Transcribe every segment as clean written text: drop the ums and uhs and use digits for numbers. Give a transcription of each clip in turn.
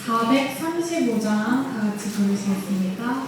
435장 다 같이 부르시겠습니다.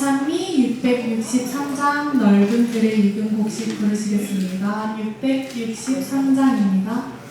찬미 663장 넓은 들의 읽은 곡식 부르시겠습니다. 663장입니다.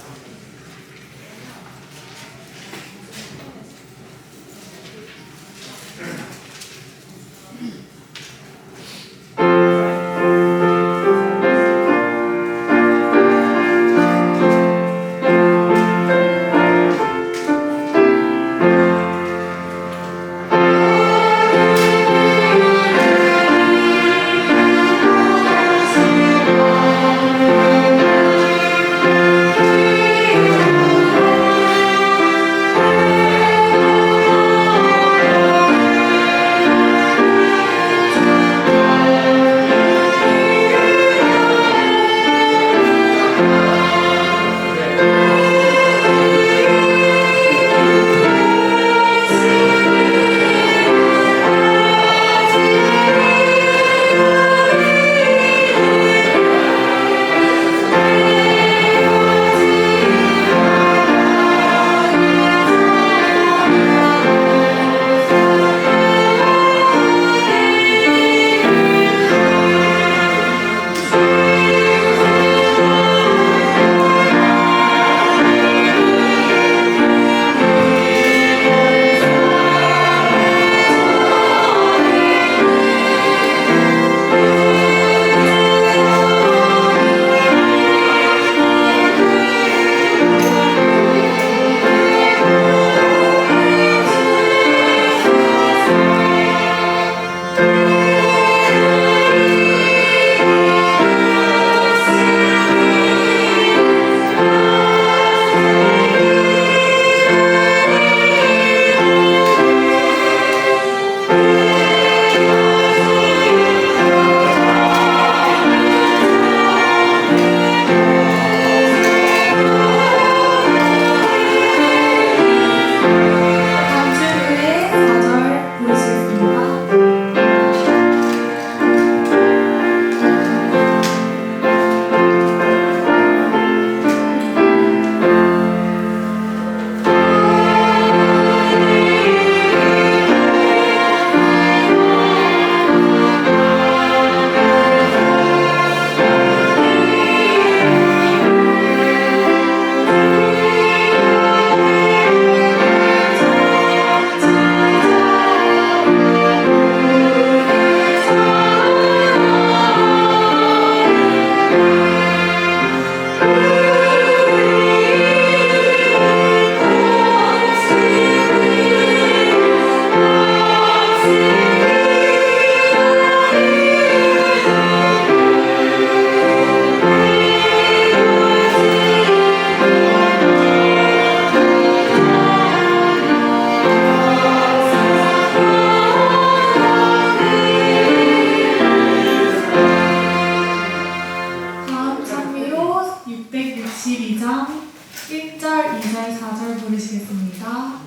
하겠습니다.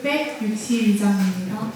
662장입니다.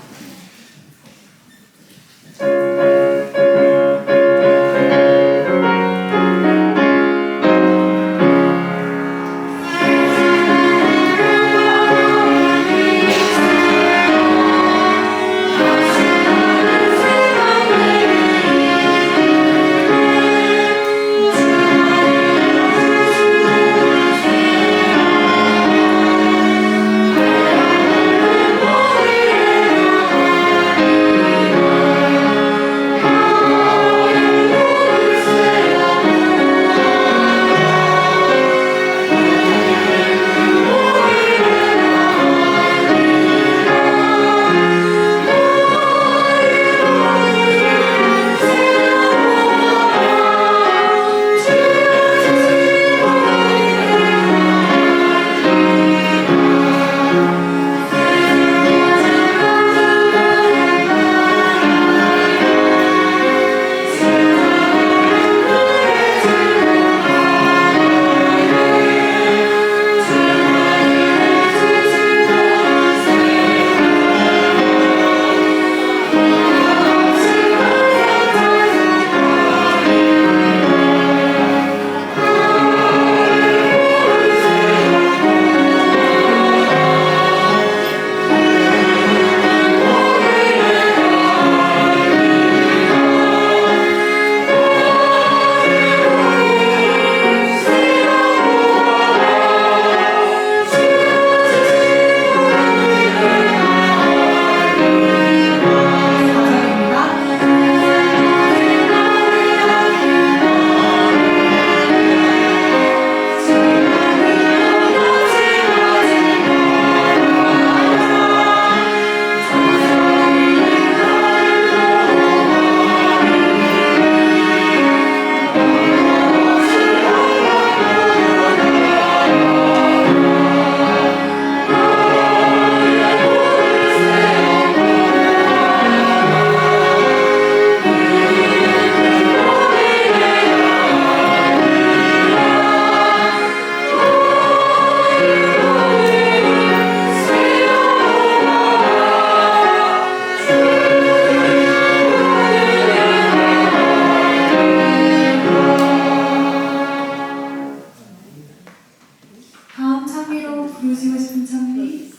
다음 찬미로 부르시고 싶은 찬미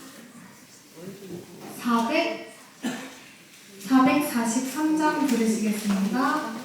443장 부르시겠습니다.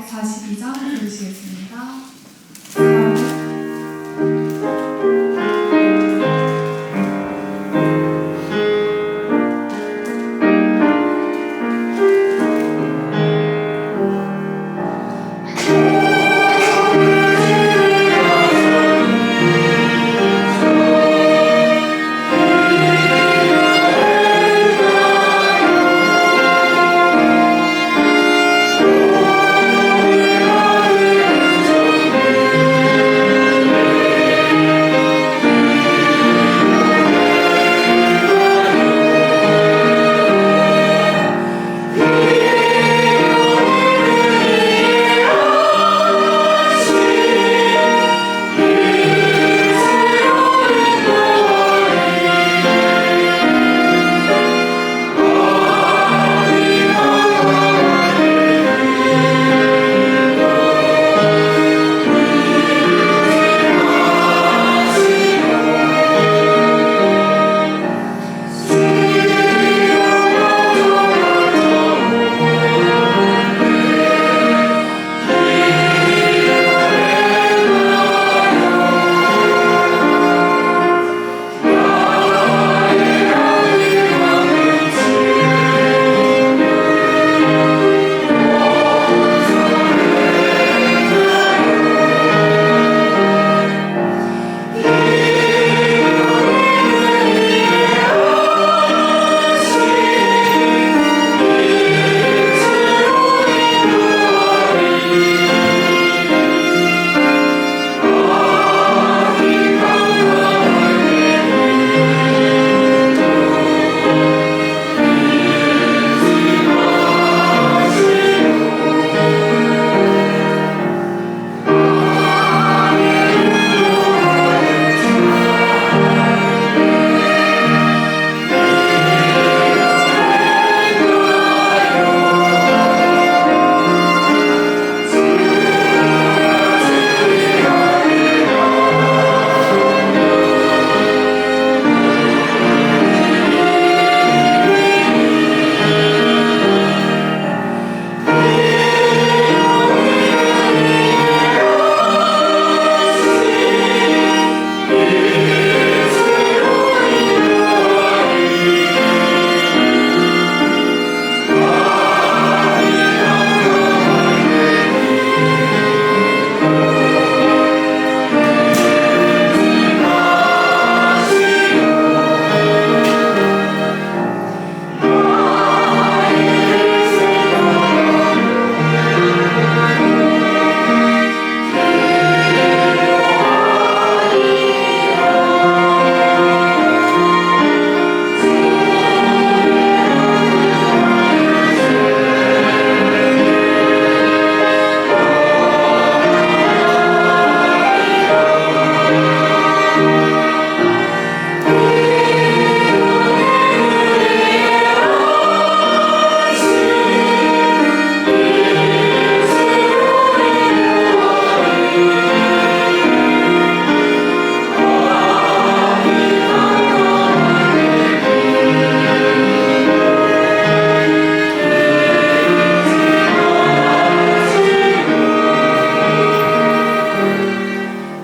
442장 부르시겠습니다.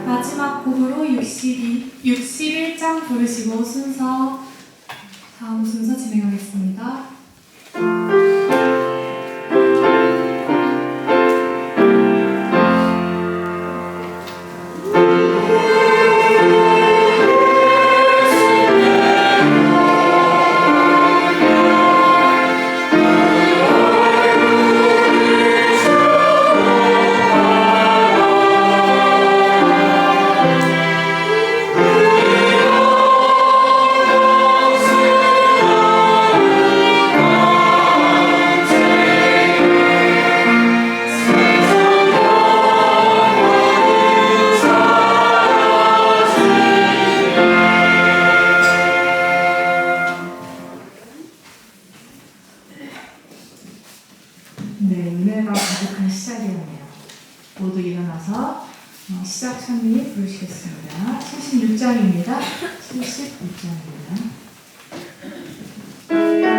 마지막 곡으로 61장 부르시고 다음 순서 진행하겠습니다. 네, 은혜가 가득한 시작이었네요. 모두 일어나서 시작 찬미 부르시겠습니다. 76장입니다. 76장입니다. 네.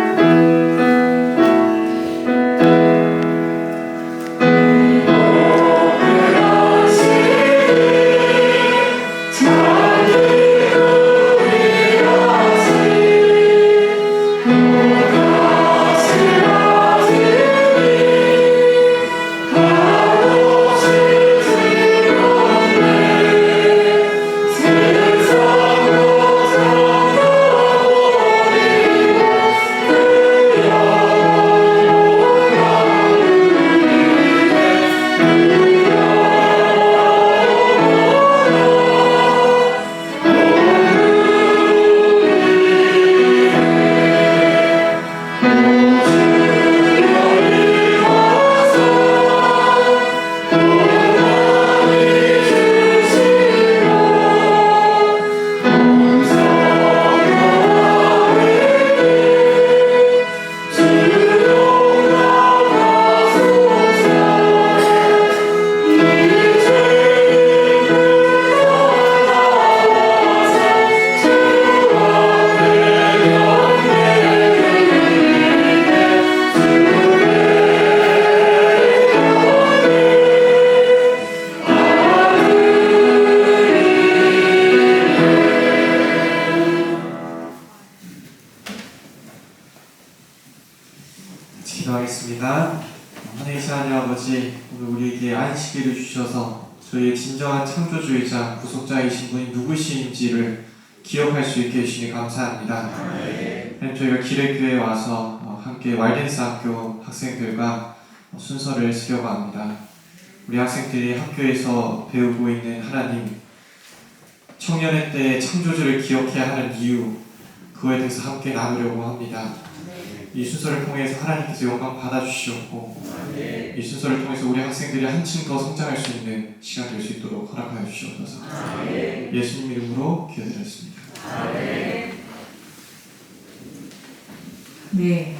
오늘 우리에게 안식일을 주셔서 저희의 진정한 창조주이자 구속자이신 분이 누구신지를 기억할 수 있게 해주시니 감사합니다. 하나님, 저희가 기레교회에 와서 함께 왈덴스 학교 학생들과 순서를 쓰려고 합니다. 우리 학생들이 학교에서 배우고 있는 하나님, 청년의 때의 창조주를 기억해야 하는 이유, 그거에 대해서 함께 나누려고 합니다. 이 순서를 통해서 하나님께서 영광 받아주시옵고, 이 순서를 통해서 우리 학생들이 한층 더 성장할 수 있는 시간 될 수 있도록 허락하여 주시옵소서. 예수님 이름으로 기도드렸습니다. 네,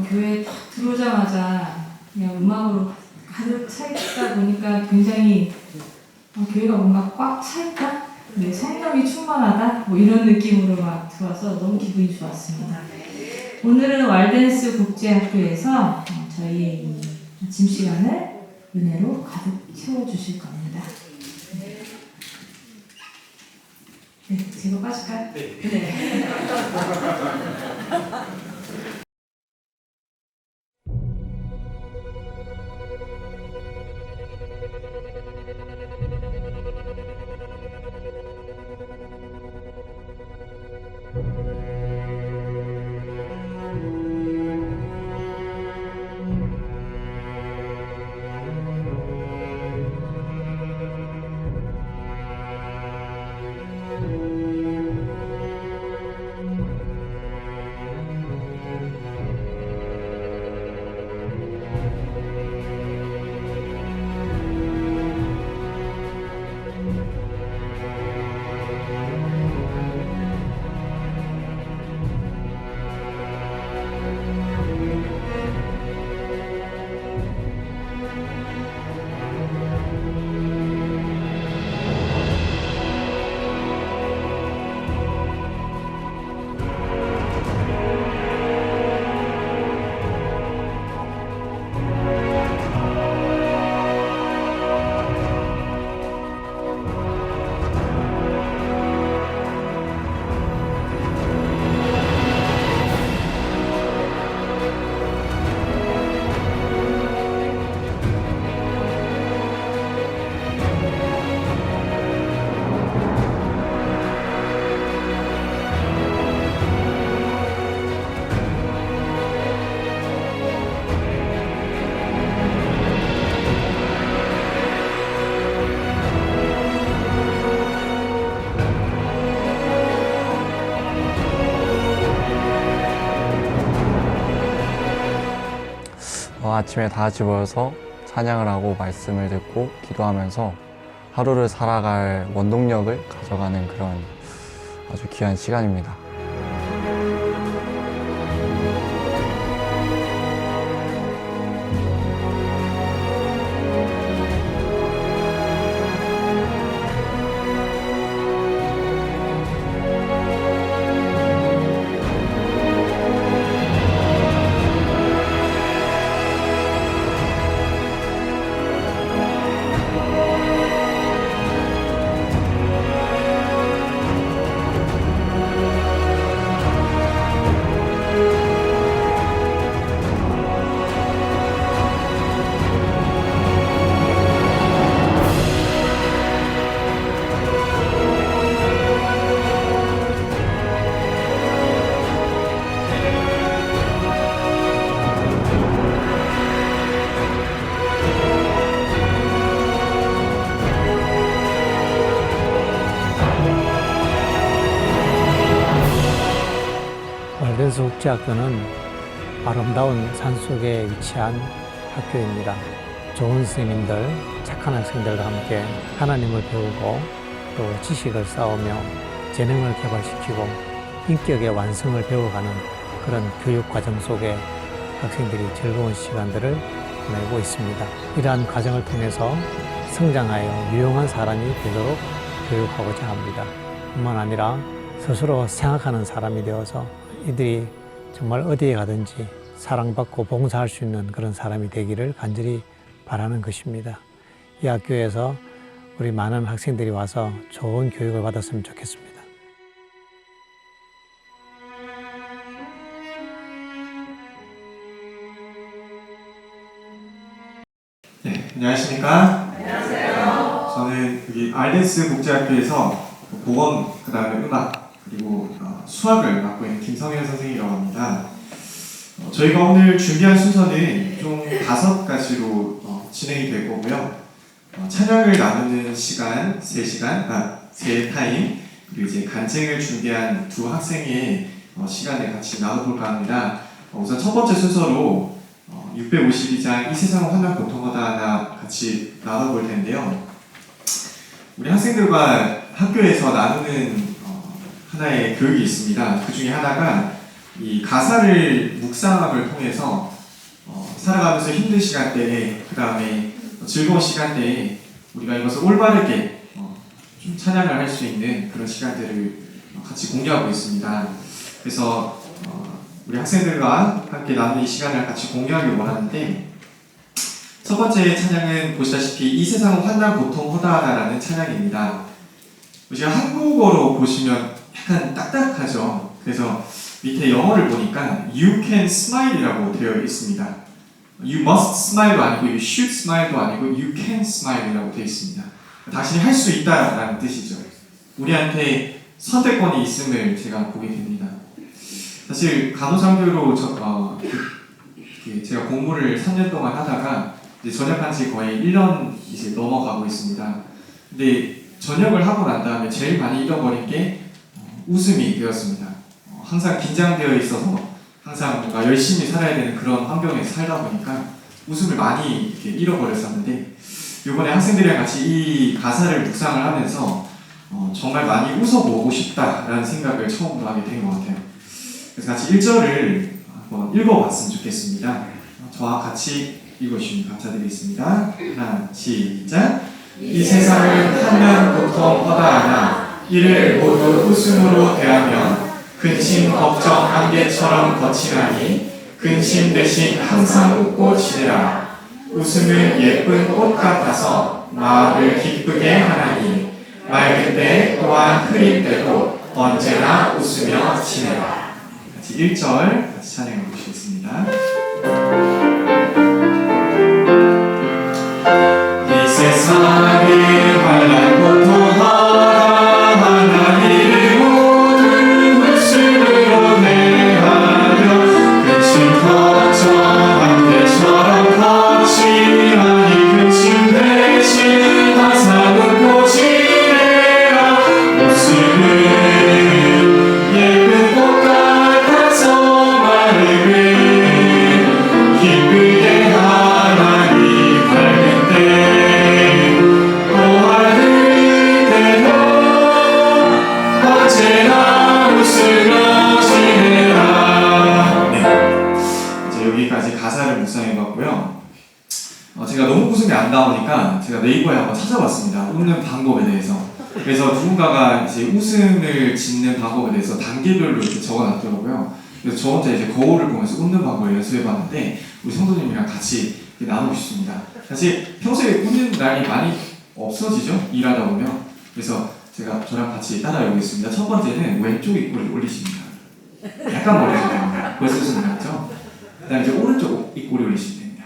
교회 딱 들어오자마자 그냥 음악으로 가득 차 있다 보니까 굉장히 교회가 뭔가 꽉 차 있다? 네, 성령이 충만하다? 뭐 이런 느낌으로 막 들어와서 너무 기분이 좋았습니다. 오늘은 왈덴스 국제학교에서 저희의 이 아침 시간을 은혜로 가득 채워주실 겁니다. 네, 제가 빠질까요? 네. 아침에 다 같이 모여서 찬양을 하고 말씀을 듣고 기도하면서 하루를 살아갈 원동력을 가져가는 그런 아주 귀한 시간입니다. 왈덴스 국제학교는 아름다운 산속에 위치한 학교입니다. 좋은 스님들, 착한 학생들과 함께 하나님을 배우고 또 지식을 쌓으며 재능을 개발시키고 인격의 완성을 배워가는 그런 교육 과정 속에 학생들이 즐거운 시간들을 보내고 있습니다. 이러한 과정을 통해서 성장하여 유용한 사람이 되도록 교육하고자 합니다. 뿐만 아니라 스스로 생각하는 사람이 되어서 이들이 정말 어디에 가든지 사랑받고 봉사할 수 있는 그런 사람이 되기를 간절히 바라는 것입니다. 이 학교에서 우리 많은 학생들이 와서 좋은 교육을 받았으면 좋겠습니다. 네, 안녕하십니까? 안녕하세요. 저는 여기 알덴스 국제학교에서 보건, 그 다음에 음악, 그리고 수학을 맡고 있는 김성현 선생이라고 합니다. 저희가 오늘 준비한 순서는 총 5가지로 진행이 될 거고요. 찬양을 나누는 시간 3시간, 3타임, 그리고 이제 간증을 준비한 2 학생의 시간을 같이 나눠볼까 합니다. 우선 첫 번째 순서로 652장 이 세상은 환난 고통하다 하나 같이 나눠볼 텐데요. 우리 학생들과 학교에서 나누는 하나의 교육이 있습니다. 그 중에 하나가 이 가사를 묵상함을 통해서 살아가면서 힘든 시간대에, 그 다음에 즐거운 시간대에 우리가 이것을 올바르게 좀 찬양을 할 수 있는 그런 시간들을 같이 공유하고 있습니다. 그래서 우리 학생들과 함께 나누는 이 시간을 같이 공유하길 원하는데, 첫 번째 찬양은 보시다시피 이 세상은 환난 고통 허다하다라는 찬양입니다. 우리가 한국어로 보시면 약간 딱딱하죠. 그래서 밑에 영어를 보니까 You can smile이라고 되어 있습니다. You must smile도 아니고 You should smile도 아니고 You can smile이라고 되어 있습니다. 당신이 할 수 있다라는 뜻이죠. 우리한테 선택권이 있음을 제가 보게 됩니다. 사실 간호장교로 제가 공부를 3년 동안 하다가 이제 전역한 지 거의 1년 이제 넘어가고 있습니다. 근데 전역을 하고 난 다음에 제일 많이 잃어버린 게 웃음이 되었습니다. 항상 긴장되어 있어서 항상 뭔가 열심히 살아야 되는 그런 환경에서 살다 보니까 웃음을 많이 이렇게 잃어버렸었는데, 이번에 학생들이랑 같이 이 가사를 묵상을 하면서 정말 많이 웃어보고 싶다라는 생각을 처음으로 하게 된 것 같아요. 그래서 같이 1절을 한번 읽어봤으면 좋겠습니다. 저와 같이 읽어주시면 감사드리겠습니다. 하나, 시작! 이 세상은 환난 고통 허다하나 이를 모두 웃음으로 대하며 근심 걱정 안개처럼 거치나니 근심 대신 항상 웃고 지내라. 웃음은 예쁜 꽃 같아서 마음을 기쁘게 하나니 맑은 때 또한 흐린 때도 언제나 웃으며 지내라. 같이 1절 같이 찬양해 보시겠습니다. 이 세상에 환난 고통 허다하나 이를 모두 웃음으로 대하며 근심 걱정 안개처럼 거치나니 근심 대신 항상 웃고 지내라. 웃음은 예쁜 꽃 같아서 마음을 기쁘게 하나니 밝은 때 또한 흐린 때도 언제나 웃으며 지내라. 네, 이제 여기까지 가사를 묵상해봤고요. 제가 너무 웃음이 안 나오니까 제가 네이버에 한번 찾아봤습니다. 웃는 방법에 대해서. 그래서 누군가가 이제 웃음을 짓는 방법에 대해서 단계별로 이렇게 적어놨더라고요. 그래서 저 혼자 이제 거울을 보면서 웃는 방법을 연습해봤는데 우리 성도님이랑 같이 나누고 싶습니다. 사실 평소에 웃는 날이 많이 없어지죠? 일하다 보면. 그래서 제가 저랑 같이 따라해보겠습니다. 첫 번째는 왼쪽 입꼬리를 올리십니다. 약간 머리가 됩니다. 벌써 웃음 나죠? 그 다음에 이제 오른쪽 입꼬리 올리시면 됩니다.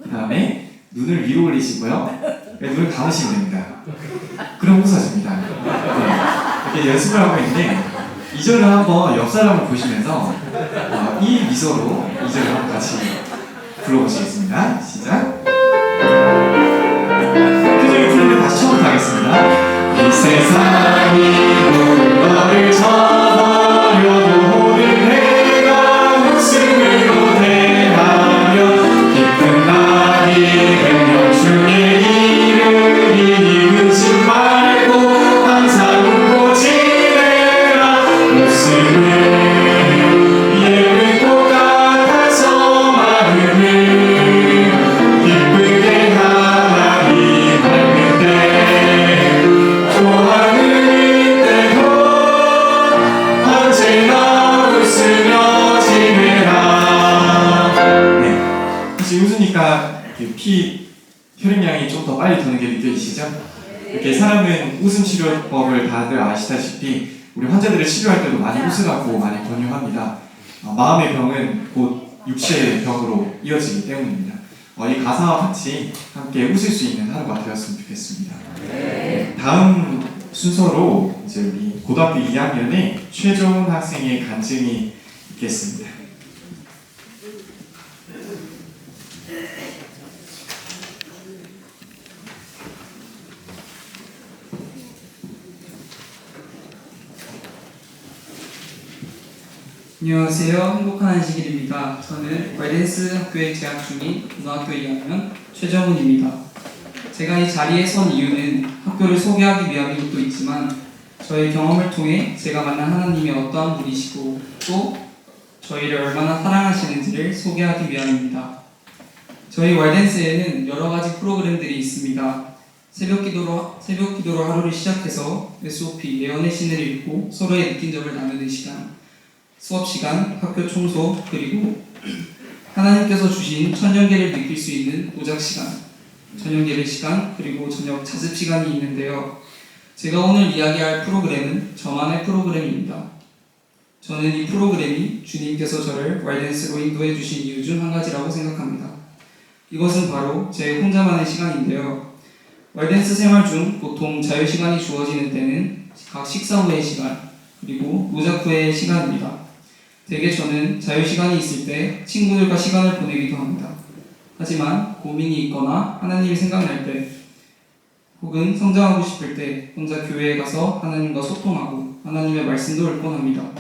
그 다음에 눈을 위로 올리시고요. 눈을 감으시면 됩니다. 그럼 웃어집니다. 네. 이렇게 연습을 하고 있는데 2절을 한번 옆 사람을 보시면서 이 미소로 2절을 한번 같이 불러보시겠습니다. 시작! 표정이 풀리면 다시 처음부터 하겠습니다. 이 세상이 모든 너를 저버려도 오늘 내가 웃음으로 대하며 기쁜 날이 백년 중에 이르리니 근심 말고 항상 웃고 지내라. 웃음은 예쁜 꽃 같아서 마음을 기쁘게 하나니 밝은 때 또한 흐린 때도 언제나 웃으며 지내라. 네, 혹시 웃으니까 피 혈액량이 좀 더 빨리 도는 게 느껴지시죠? 이렇게 사람은 웃음 치료법을 다들 아시다시피 우리 환자들을 치료할 때도 많이 웃으라고 많이 권유합니다. 마음의 병은 곧 육체의 병으로 이어지기 때문입니다. 이 가사와 같이 함께 웃을 수 있는 하루가 되었으면 좋겠습니다. 다음 순서로 이제 우리 고등학교 2학년의 최종훈 학생의 간증이 있겠습니다. 안녕하세요. 행복한 안식일입니다. 저는 왈덴스 학교에 재학 중인 고등학교 2학년 최정훈입니다. 제가 이 자리에 선 이유는 학교를 소개하기 위함인 것도 있지만 저의 경험을 통해 제가 만난 하나님이 어떠한 분이시고 또 저희를 얼마나 사랑하시는지를 소개하기 위함입니다. 저희 왈덴스에는 여러 가지 프로그램들이 있습니다. 새벽 기도로 하루를 시작해서 SOP, 예언의 신을 읽고 서로의 느낀 점을 나누는 시간, 수업 시간, 학교 청소, 그리고 하나님께서 주신 천년계를 느낄 수 있는 도작 시간, 저녁 예배 시간, 그리고 저녁 자습 시간이 있는데요. 제가 오늘 이야기할 프로그램은 저만의 프로그램입니다. 저는 이 프로그램이 주님께서 저를 왈덴스로 인도해 주신 이유 중 한 가지라고 생각합니다. 이것은 바로 제 혼자만의 시간인데요. 왈덴스 생활 중 보통 자유시간이 주어지는 때는 각 식사 후의 시간, 그리고 노작 후의 시간입니다. 대개 저는 자유시간이 있을 때 친구들과 시간을 보내기도 합니다. 하지만 고민이 있거나 하나님이 생각날 때 혹은 성장하고 싶을 때 혼자 교회에 가서 하나님과 소통하고 하나님의 말씀도 읽곤 합니다.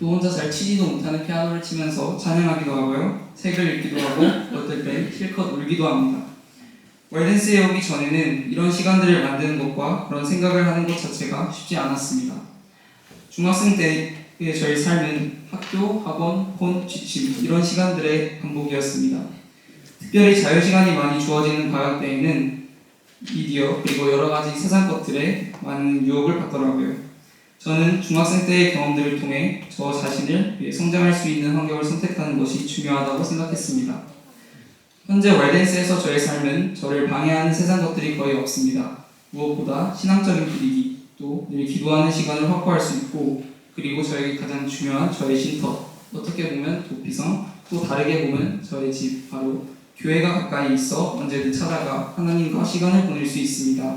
또 혼자 잘 치지도 못하는 피아노를 치면서 찬양하기도 하고요. 책을 읽기도 하고 어떨 땐 실컷 울기도 합니다. 왈덴스에 오기 전에는 이런 시간들을 만드는 것과 그런 생각을 하는 것 자체가 쉽지 않았습니다. 중학생 때의 저희 삶은 학교, 학원, 폰, 취침 이런 시간들의 반복이었습니다. 특별히 자유시간이 많이 주어지는 과학 때에는 미디어 그리고 여러 가지 세상 것들에 많은 유혹을 받더라고요. 저는 중학생 때의 경험들을 통해 저 자신을 위해 성장할 수 있는 환경을 선택하는 것이 중요하다고 생각했습니다. 현재 왈덴스에서 저의 삶은 저를 방해하는 세상 것들이 거의 없습니다. 무엇보다 신앙적인 분위기, 또 늘 기도하는 시간을 확보할 수 있고 그리고 저에게 가장 중요한 저의 쉼터, 어떻게 보면 도피성, 또 다르게 보면 저의 집, 바로 교회가 가까이 있어 언제든 찾아가 하나님과 시간을 보낼 수 있습니다.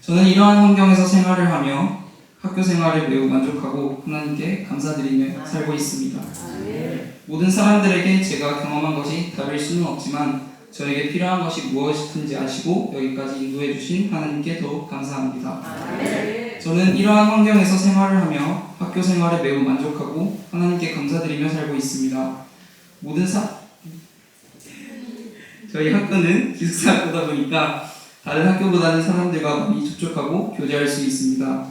저는 이러한 환경에서 생활을 하며 학교 생활을 매우 만족하고 하나님께 감사드리며 살고 있습니다. 모든 사람들에게 제가 경험한 것이 답일 수는 없지만 저에게 필요한 것이 무엇인지 아시고 여기까지 인도해 주신 하나님께 더욱 감사합니다. 저는 이러한 환경에서 생활을 하며 학교 생활에 매우 만족하고 하나님께 감사드리며 살고 있습니다. 저희 학교는 기숙사 학교다 보니까 다른 학교보다는 사람들과 많이 접촉하고 교제할 수 있습니다.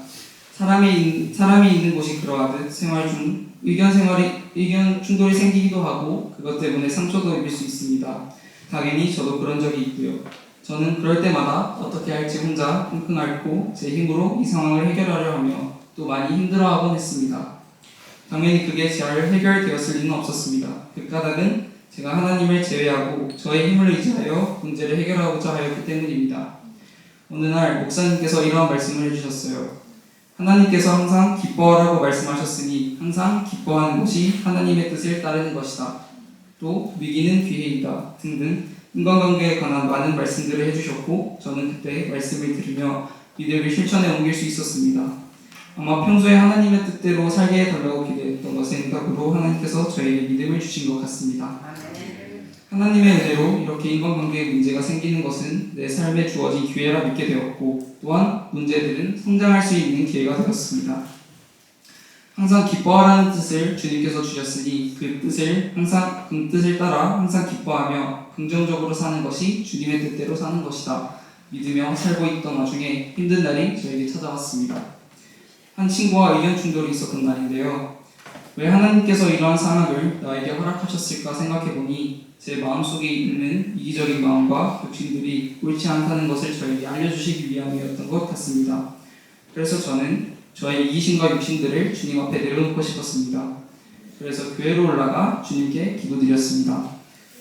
사람이 있는 곳이 그러하듯 생활 중 의견 충돌이 생기기도 하고 그것 때문에 상처도 입을 수 있습니다. 당연히 저도 그런 적이 있고요. 저는 그럴 때마다 어떻게 할지 혼자 끙끙 앓고 제 힘으로 이 상황을 해결하려 하며 또 많이 힘들어하곤 했습니다. 당연히 그게 잘 해결되었을 리는 없었습니다. 그 까닭은 제가 하나님을 제외하고 저의 힘을 의지하여 문제를 해결하고자 하였기 때문입니다. 어느 날 목사님께서 이러한 말씀을 해주셨어요. 하나님께서 항상 기뻐하라고 말씀하셨으니 항상 기뻐하는 것이 하나님의 뜻을 따르는 것이다. 또 위기는 기회이다 등등 인간관계에 관한 많은 말씀들을 해주셨고 저는 그때 말씀을 들으며 믿음을 실천에 옮길 수 있었습니다. 아마 평소에 하나님의 뜻대로 살게 해달라고 기도했던 것의 응답으로 하나님께서 저에게 믿음을 주신 것 같습니다. 하나님의 은혜로 이렇게 인간관계에 문제가 생기는 것은 내 삶에 주어진 기회라 믿게 되었고 또한 문제들은 성장할 수 있는 기회가 되었습니다. 항상 기뻐하라는 뜻을 주님께서 주셨으니 그 뜻을 따라 항상 기뻐하며 긍정적으로 사는 것이 주님의 뜻대로 사는 것이다. 믿으며 살고 있던 와중에 힘든 날이 저에게 찾아왔습니다. 한 친구와 의견 충돌이 있었던 날인데요. 왜 하나님께서 이러한 상황을 나에게 허락하셨을까 생각해보니 제 마음속에 있는 이기적인 마음과 욕심들이 옳지 않다는 것을 저에게 알려주시기 위함이었던 것 같습니다. 그래서 저는 저의 이기심과 욕심들을 주님 앞에 내려놓고 싶었습니다. 그래서 교회로 올라가 주님께 기도드렸습니다.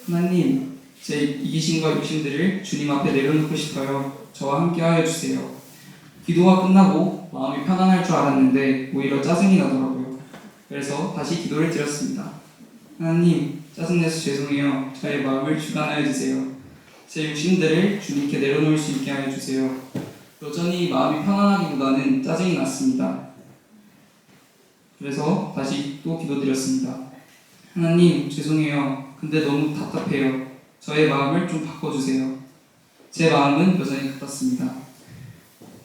하나님, 제 이기심과 욕심들을 주님 앞에 내려놓고 싶어요. 저와 함께 하여 주세요. 기도가 끝나고 마음이 편안할 줄 알았는데 오히려 짜증이 나더라고요. 그래서 다시 기도를 드렸습니다. 하나님, 짜증내서 죄송해요. 저의 마음을 주관하여 주세요. 제 욕심들을 주님께 내려놓을 수 있게 하여 주세요. 여전히 마음이 편안하기보다는 짜증이 났습니다. 그래서 다시 또 기도드렸습니다. 하나님, 죄송해요. 근데 너무 답답해요. 저의 마음을 좀 바꿔주세요. 제 마음은 여전히 같았습니다.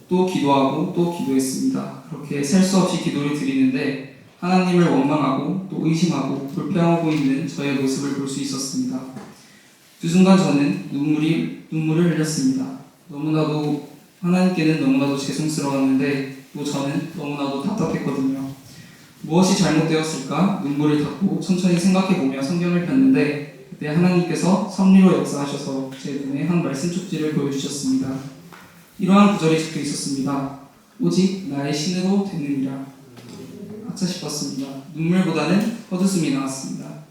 또 기도하고 또 기도했습니다. 그렇게 셀 수 없이 기도를 드리는데 하나님을 원망하고 또 의심하고 불평하고 있는 저의 모습을 볼 수 있었습니다. 그 순간 저는 눈물을 흘렸습니다. 하나님께는 너무나도 죄송스러웠는데 또 저는 너무나도 답답했거든요. 무엇이 잘못되었을까? 눈물을 닦고 천천히 생각해보며 성경을 폈는데 그때 하나님께서 섭리로 역사하셔서 제 눈에 한 말씀 쪽지를 보여주셨습니다. 이러한 구절이 적혀 있었습니다. 오직 나의 신으로 되느니라. 아차 싶었습니다. 눈물보다는 헛웃음이 나왔습니다.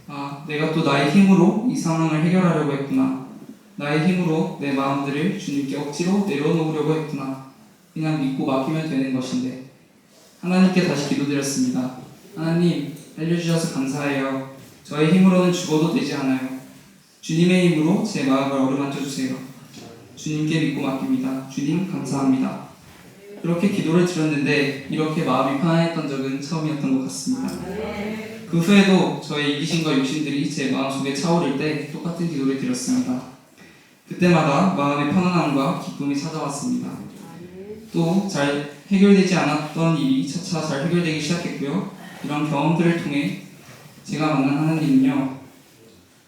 아, 내가 또 나의 힘으로 이 상황을 해결하려고 했구나. 나의 힘으로 내 마음들을 주님께 억지로 내려놓으려고 했구나. 그냥 믿고 맡기면 되는 것인데. 하나님께 다시 기도드렸습니다. 하나님, 알려주셔서 감사해요. 저의 힘으로는 죽어도 되지 않아요. 주님의 힘으로 제 마음을 어루만져 주세요. 주님께 믿고 맡깁니다. 주님 감사합니다. 그렇게 기도를 드렸는데 이렇게 마음이 편안했던 적은 처음이었던 것 같습니다. 그 후에도 저의 이기심과 욕심들이 제 마음속에 차오를 때 똑같은 기도를 드렸습니다. 그때마다 마음의 편안함과 기쁨이 찾아왔습니다. 또 잘 해결되지 않았던 일이 차차 잘 해결되기 시작했고요. 이런 경험들을 통해 제가 만난 하나님은요,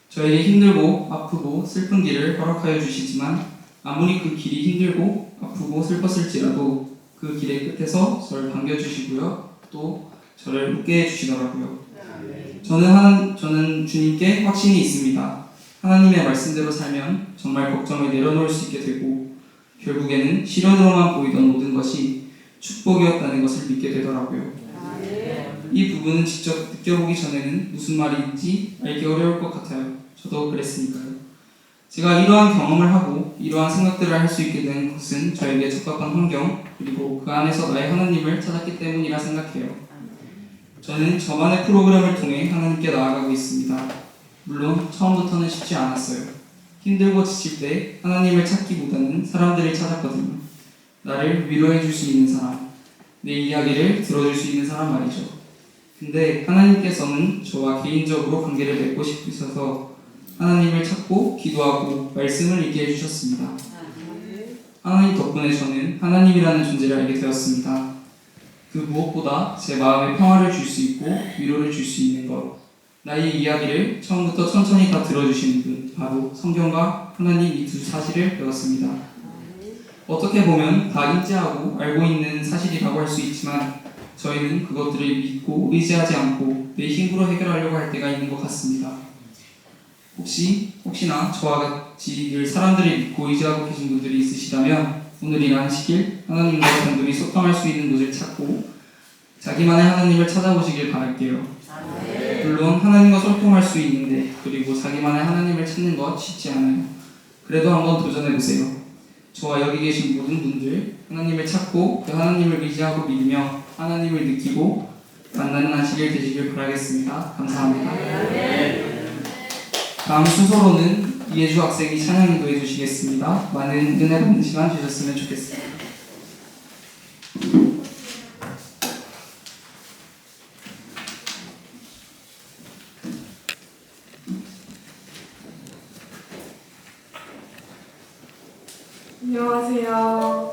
저에게 힘들고 아프고 슬픈 길을 허락하여 주시지만 아무리 그 길이 힘들고 아프고 슬펐을지라도 그 길의 끝에서 저를 반겨주시고요. 또 저를 웃게 해주시더라고요. 저는 주님께 확신이 있습니다. 하나님의 말씀대로 살면 정말 걱정을 내려놓을 수 있게 되고 결국에는 시련으로만 보이던 모든 것이 축복이었다는 것을 믿게 되더라고요. 이 부분은 직접 느껴보기 전에는 무슨 말인지 알기 어려울 것 같아요. 저도 그랬으니까요. 제가 이러한 경험을 하고 이러한 생각들을 할 수 있게 된 것은 저에게 적합한 환경 그리고 그 안에서 나의 하나님을 찾았기 때문이라 생각해요. 저는 저만의 프로그램을 통해 하나님께 나아가고 있습니다. 물론 처음부터는 쉽지 않았어요. 힘들고 지칠 때 하나님을 찾기보다는 사람들을 찾았거든요. 나를 위로해 줄 수 있는 사람, 내 이야기를 들어줄 수 있는 사람 말이죠. 근데 하나님께서는 저와 개인적으로 관계를 맺고 싶으셔서 하나님을 찾고 기도하고 말씀을 읽게 해주셨습니다. 하나님 덕분에 저는 하나님이라는 존재를 알게 되었습니다. 그 무엇보다 제 마음에 평화를 줄 수 있고 위로를 줄 수 있는 것, 나의 이야기를 처음부터 천천히 다 들어주시는 분, 바로 성경과 하나님 이 두 사실을 배웠습니다. 어떻게 보면 다 인지하고 알고 있는 사실이라고 할 수 있지만 저희는 그것들을 믿고 의지하지 않고 내 힘으로 해결하려고 할 때가 있는 것 같습니다. 혹시나 저와 같이 늘 사람들을 믿고 의지하고 계신 분들이 있으시다면 오늘 일하시길 하나님과 단둘이 소통할 수 있는 곳을 찾고 자기만의 하나님을 찾아보시길 바랄게요. 물론 하나님과 소통할 수 있는데 그리고 자기만의 하나님을 찾는 것 쉽지 않아요. 그래도 한번 도전해보세요. 저와 여기 계신 모든 분들 하나님을 찾고 그 하나님을 의지하고 믿으며 하나님을 느끼고 만나는 하시길 되시길 바라겠습니다. 감사합니다. 다음 순서로는 이해주 학생이 찬양 인도해 주시겠습니다. 많은 은혜 받는 시간 주셨으면 좋겠습니다. 안녕하세요.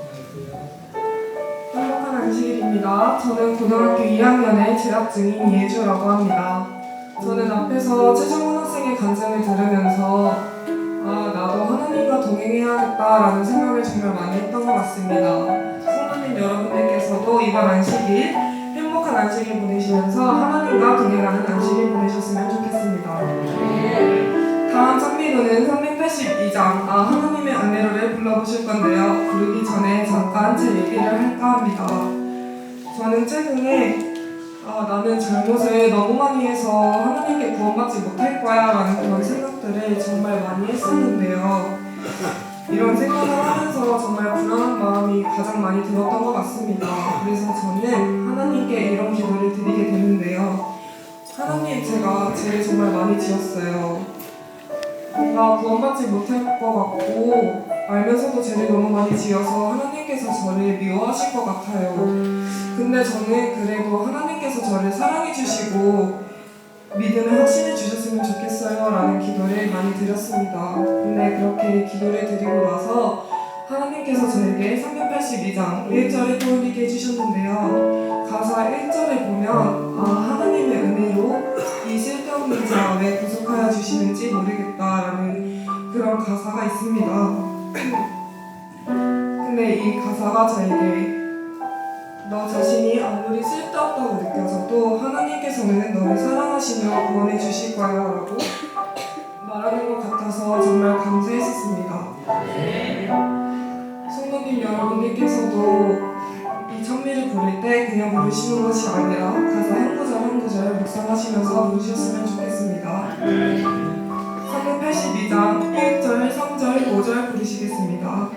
행복한 안식일입니다. 저는 고등학교 2학년에 재학 중인 이혜주라고 합니다. 저는 앞에서 최정훈 학생의 간증을 들으면서 나도 하나님과 동행해야겠다라는 생각을 정말 많이 했던 것 같습니다. 성도님 여러분들께서도 이번 안식일 행복한 안식일 보내시면서 하나님과 동행하는 안식일 보내셨으면 좋겠습니다. 다음 찬미로는 382장 하나님의 은혜로를 불러보실 건데요. 부르기 전에 잠깐 제 얘기를 할까 합니다. 저는 최근에 나는 잘못을 너무 많이 해서 하나님께 구원받지 못할 거야 라는 그런 생각들을 정말 많이 했었는데요. 이런 생각을 하면서 정말 불안한 마음이 가장 많이 들었던 것 같습니다. 그래서 저는 하나님께 이런 기도를 드리게 되는데요. 하나님 제가 죄를 정말 많이 지었어요. 뭔가 구원받지 못할 것 같고 알면서도 죄를 너무 많이 지어서 하나님께서 저를 미워하실 것 같아요. 근데 저는 그래도 하나님께서 저를 사랑해 주시고 믿음을 확신해 주셨으면 좋겠어요 라는 기도를 많이 드렸습니다. 근데 그렇게 기도를 드리고 나서 하나님께서 저에게 382장 1절을 떠올리게 해주셨는데요. 가사 1절을 보면 하나님의 은혜로 이 쓸데없는 자 왜 구속하여 주시는지 모르겠다라는 그런 가사가 있습니다. 근데 이 가사가 저에게 너 자신이 아무리 쓸데없다고 느껴져도 하나님께서는 너를 사랑하시며 구원해 주실 거야 라고 말하는 것 같아서 정말 감사했었습니다. 성도님 여러분들께서도 이 찬미를 부를 때 그냥 부르시는 것이 아니라 가사 한 구절 한 구절 묵상하시면서 부르셨으면 좋겠습니다. 382장 1절, 3절, 5절 부르시겠습니다.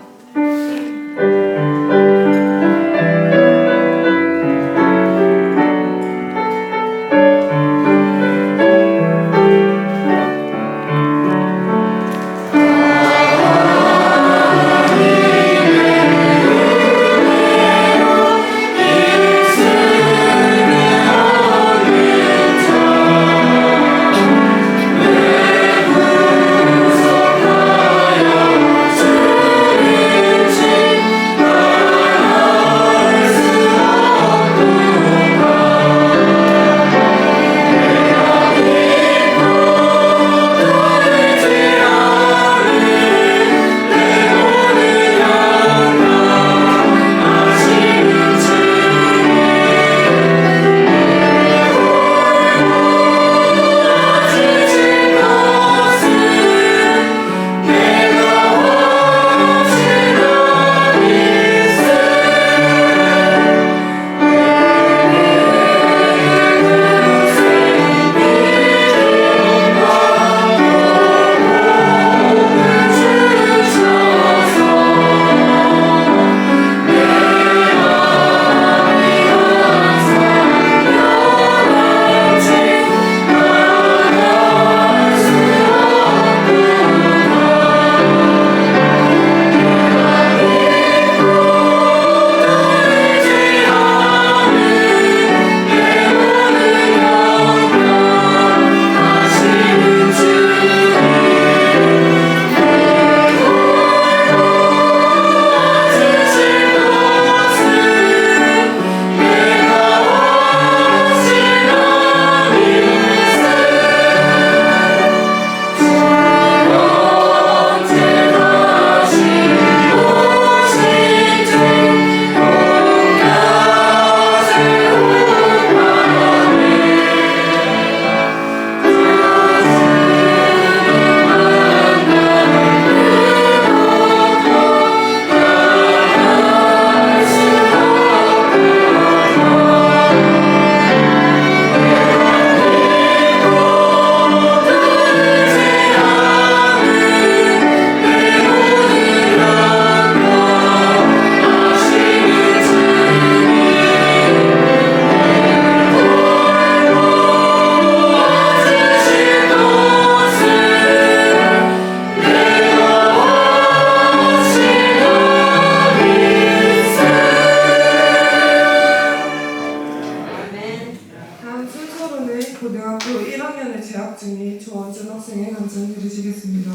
고등학교 1학년에 재학 중인 조원준 학생의 간증 들으시겠습니다.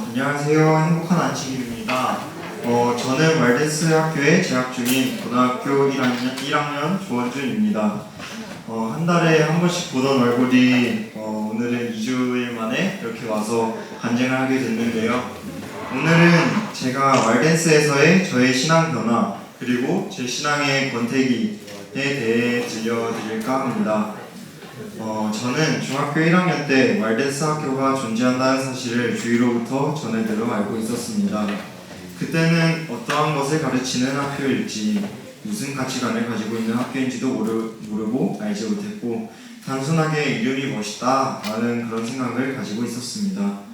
안녕하세요. 행복한 안식일입니다. 저는 말데스 학교에 재학 중인 고등학교 1학년 조원준입니다. 한 달에 한 번씩 보던 얼굴이 오늘은 2주일 만에 이렇게 와서 간증을 하게 됐는데요. 오늘은 제가 말덴스에서의 저의 신앙 변화 그리고 제 신앙의 권태기에 대해 들려드릴까 합니다. 저는 중학교 1학년 때 말덴스 학교가 존재한다는 사실을 주위로부터 전해 들어 알고 있었습니다. 그때는 어떠한 것을 가르치는 학교일지 무슨 가치관을 가지고 있는 학교인지도 모르고 알지 못했고 단순하게 이름이 멋있다 라는 그런 생각을 가지고 있었습니다.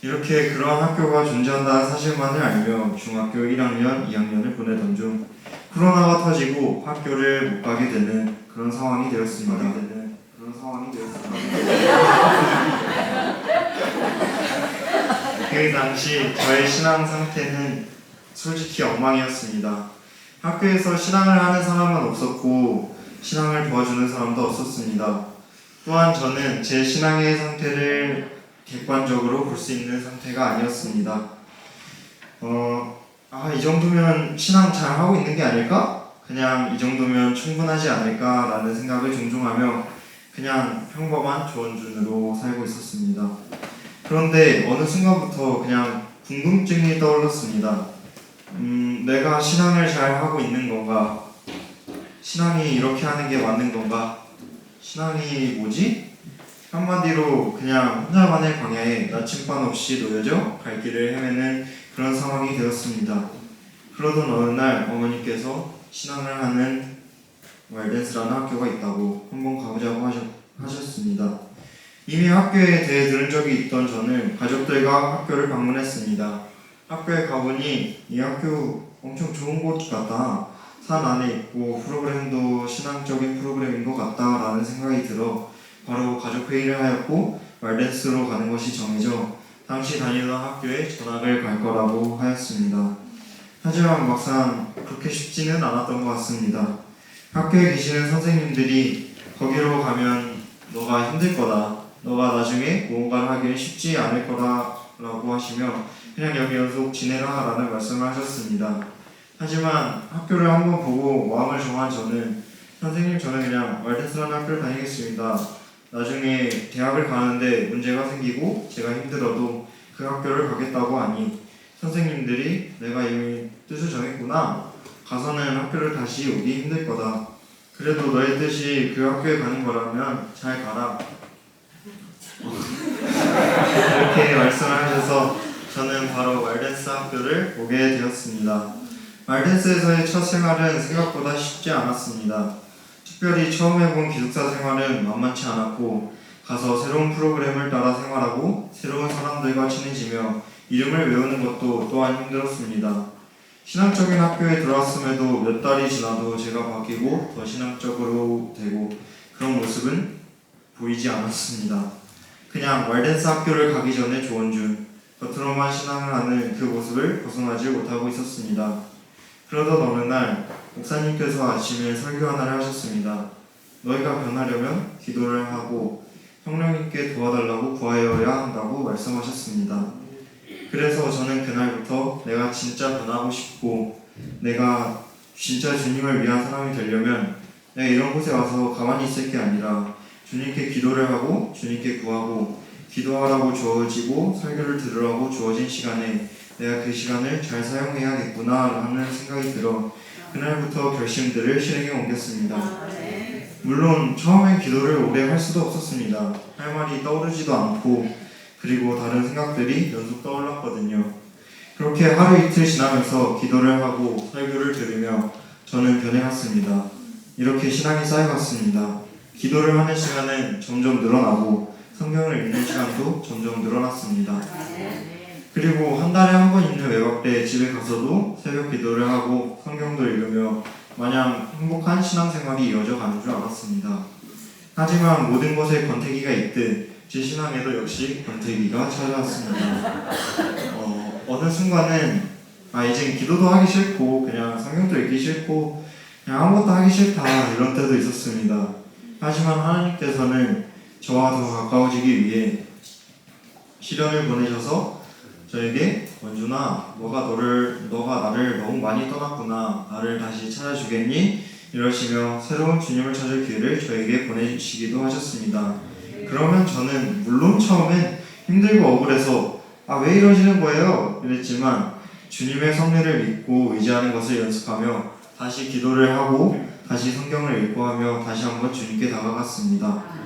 이렇게 그러한 학교가 존재한다는 사실만을 알며 중학교 1학년, 2학년을 보내던 중 코로나가 터지고 학교를 못 가게 되는 그런 상황이 되었습니다. 그 당시 저의 신앙 상태는 솔직히 엉망이었습니다. 학교에서 신앙을 하는 사람은 없었고 신앙을 도와주는 사람도 없었습니다. 또한 저는 제 신앙의 상태를 객관적으로 볼 수 있는 상태가 아니었습니다. 이 정도면 신앙 잘 하고 있는 게 아닐까? 그냥 이 정도면 충분하지 않을까라는 생각을 종종 하며 그냥 평범한 조원준으로 살고 있었습니다. 그런데 어느 순간부터 그냥 궁금증이 떠올랐습니다. 내가 신앙을 잘 하고 있는 건가? 신앙이 이렇게 하는 게 맞는 건가? 신앙이 뭐지? 한마디로 그냥 혼자만의 광야에 나침반 없이 놓여져 갈 길을 헤매는 그런 상황이 되었습니다. 그러던 어느 날 어머니께서 신앙을 하는 왈덴스라는 학교가 있다고 한번 가보자고 하셨습니다. 이미 학교에 대해 들은 적이 있던 저는 가족들과 학교를 방문했습니다. 학교에 가보니 이 학교 엄청 좋은 곳 같다. 산 안에 있고 프로그램도 신앙적인 프로그램인 것 같다라는 생각이 들어 바로 가족회의를 하였고 왈덴스로 가는 것이 정해져 당시 다니던 학교에 전학을 갈 거라고 하였습니다. 하지만 막상 그렇게 쉽지는 않았던 것 같습니다. 학교에 계시는 선생님들이 거기로 가면 너가 힘들 거다. 너가 나중에 무언가를 하기는 쉽지 않을 거라고 하시며 그냥 여기 연속 지내라 라는 말씀을 하셨습니다. 하지만 학교를 한번 보고 마음을 정한 저는 선생님 저는 그냥 왈덴스라는 학교를 다니겠습니다. 나중에 대학을 가는데 문제가 생기고 제가 힘들어도 그 학교를 가겠다고 하니 선생님들이 내가 이미 뜻을 정했구나. 가서는 학교를 다시 오기 힘들 거다. 그래도 너의 뜻이 그 학교에 가는 거라면 잘 가라. 이렇게 말씀을 하셔서 저는 바로 왈덴스 학교를 오게 되었습니다. 왈덴스에서의 첫 생활은 생각보다 쉽지 않았습니다. 특별히 처음 해본 기숙사 생활은 만만치 않았고 가서 새로운 프로그램을 따라 생활하고 새로운 사람들과 친해지며 이름을 외우는 것도 또한 힘들었습니다. 신앙적인 학교에 들어왔음에도 몇 달이 지나도 제가 바뀌고 더 신앙적으로 되고 그런 모습은 보이지 않았습니다. 그냥 왈덴스 학교를 가기 전에 조원준, 겉으로만 신앙을 하는 그 모습을 벗어나지 못하고 있었습니다. 그러던 어느 날 목사님께서 아침에 설교 하나를 하셨습니다. 너희가 변하려면 기도를 하고 성령님께 도와달라고 구하여야 한다고 말씀하셨습니다. 그래서 저는 그날부터 내가 진짜 변하고 싶고 내가 진짜 주님을 위한 사람이 되려면 내가 이런 곳에 와서 가만히 있을 게 아니라 주님께 기도를 하고 주님께 구하고 기도하라고 주어지고 설교를 들으라고 주어진 시간에 내가 그 시간을 잘 사용해야겠구나 라는 생각이 들어 그날부터 결심들을 실행해 옮겼습니다. 물론 처음엔 기도를 오래 할 수도 없었습니다. 할 말이 떠오르지도 않고 그리고 다른 생각들이 연속 떠올랐거든요. 그렇게 하루 이틀 지나면서 기도를 하고 설교를 들으며 저는 변해갔습니다. 이렇게 신앙이 쌓여갔습니다. 기도를 하는 시간은 점점 늘어나고 성경을 읽는 시간도 점점 늘어났습니다. 그리고 한 달에 한 번 있는 외박 때 집에 가서도 새벽 기도를 하고 성경도 읽으며 마냥 행복한 신앙생활이 이어져 가는 줄 알았습니다. 하지만 모든 것에 권태기가 있듯 제 신앙에도 역시 권태기가 찾아왔습니다. 어느 순간은 이젠 기도도 하기 싫고 그냥 성경도 읽기 싫고 그냥 아무것도 하기 싫다 이런 때도 있었습니다. 하지만 하나님께서는 저와 더 가까워지기 위해 시련을 보내셔서 저에게 원준아 너가 나를 너무 많이 떠났구나. 나를 다시 찾아주겠니? 이러시며 새로운 주님을 찾을 기회를 저에게 보내주시기도 하셨습니다. 그러면 저는 물론 처음엔 힘들고 억울해서 왜 이러시는 거예요? 이랬지만 주님의 섭리를 믿고 의지하는 것을 연습하며 다시 기도를 하고 다시 성경을 읽고 하며 다시 한번 주님께 다가갔습니다.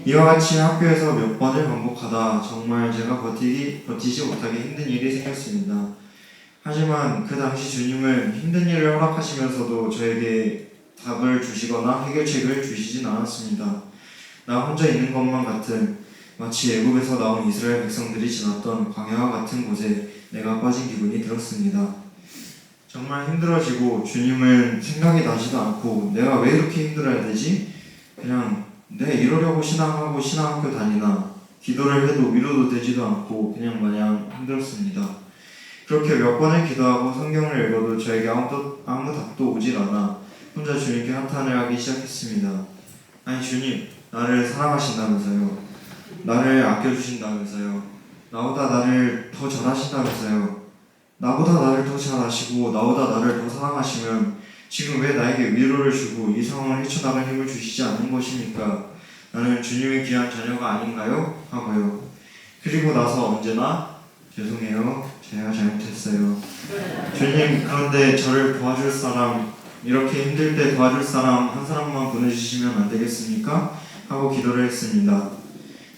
이와 같이 학교에서 몇 번을 반복하다 정말 제가 버티지 못하게 힘든 일이 생겼습니다. 하지만 그 당시 주님은 힘든 일을 허락하시면서도 저에게 답을 주시거나 해결책을 주시진 않았습니다. 나 혼자 있는 것만 같은 마치 애굽에서 나온 이스라엘 백성들이 지났던 광야와 같은 곳에 내가 빠진 기분이 들었습니다. 정말 힘들어지고 주님은 생각이 나지도 않고 내가 왜 이렇게 힘들어야 되지? 그냥 내 이러려고 신앙하고 신앙학교 다니나 기도를 해도 위로도 되지도 않고 그냥 마냥 힘들었습니다. 그렇게 몇 번을 기도하고 성경을 읽어도 저에게 아무 답도 오질 않아 혼자 주님께 한탄을 하기 시작했습니다. 아니 주님, 나를 사랑하신다면서요. 나를 아껴주신다면서요. 나보다 나를 더 잘하신다면서요. 나보다 나를 더 잘 아시고 나보다 나를 더 사랑하시면 지금 왜 나에게 위로를 주고 이 상황을 헤쳐나갈 힘을 주시지 않는 것입니까? 나는 주님의 귀한 자녀가 아닌가요? 하고요. 그리고 나서 언제나 죄송해요. 제가 잘못했어요. 주님, 그런데 저를 도와줄 사람, 이렇게 힘들 때 도와줄 사람 한 사람만 보내주시면 안 되겠습니까? 하고 기도를 했습니다.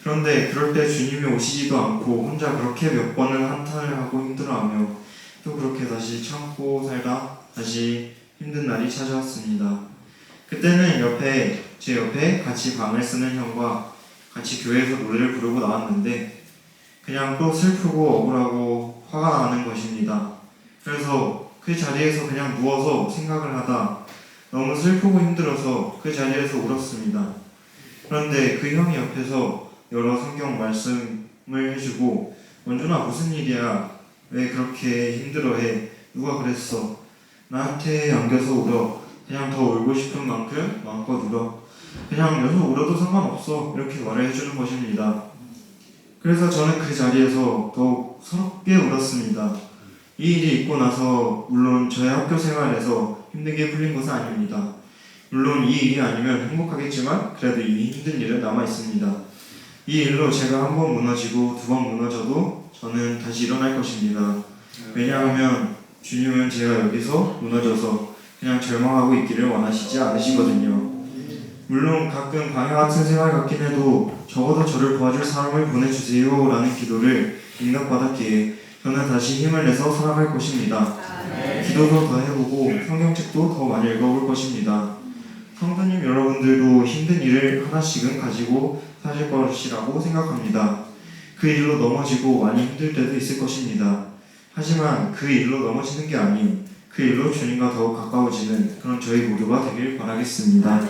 그런데 그럴 때 주님이 오시지도 않고 혼자 그렇게 몇 번을 한탄을 하고 힘들어하며 또 그렇게 다시 참고 살다 다시 힘든 날이 찾아왔습니다. 그때는 제 옆에 같이 방을 쓰는 형과 같이 교회에서 노래를 부르고 나왔는데 그냥 또 슬프고 억울하고 화가 나는 것입니다. 그래서 그 자리에서 그냥 누워서 생각을 하다 너무 슬프고 힘들어서 그 자리에서 울었습니다. 그런데 그 형이 옆에서 여러 성경 말씀을 해주고 원준아 무슨 일이야? 왜 그렇게 힘들어해? 누가 그랬어? 나한테 안겨서 울어. 그냥 더 울고 싶은 만큼 마음껏 울어. 그냥 여기서 울어도 상관없어. 이렇게 말을 해주는 것입니다. 그래서 저는 그 자리에서 더욱 서럽게 울었습니다. 이 일이 있고 나서 물론 저의 학교 생활에서 힘들게 풀린 것은 아닙니다. 물론 이 일이 아니면 행복하겠지만 그래도 이 힘든 일은 남아있습니다. 이 일로 제가 한 번 무너지고 두 번 무너져도 저는 다시 일어날 것입니다. 왜냐하면 주님은 제가 여기서 무너져서 그냥 절망하고 있기를 원하시지 않으시거든요. 물론 가끔 광야 같은 생활 같긴 해도 적어도 저를 도와줄 사람을 보내주세요 라는 기도를 응답받았기에 저는 다시 힘을 내서 살아갈 것입니다. 기도도 더 해보고 성경책도 더 많이 읽어볼 것입니다. 성도님 여러분들도 힘든 일을 하나씩은 가지고 사실 것이라고 생각합니다. 그 일로 넘어지고 많이 힘들 때도 있을 것입니다. 하지만 그 일로 넘어지는 게 아닌 그 일로 주님과 더욱 가까워지는 그런 저희 모두가 되길 바라겠습니다.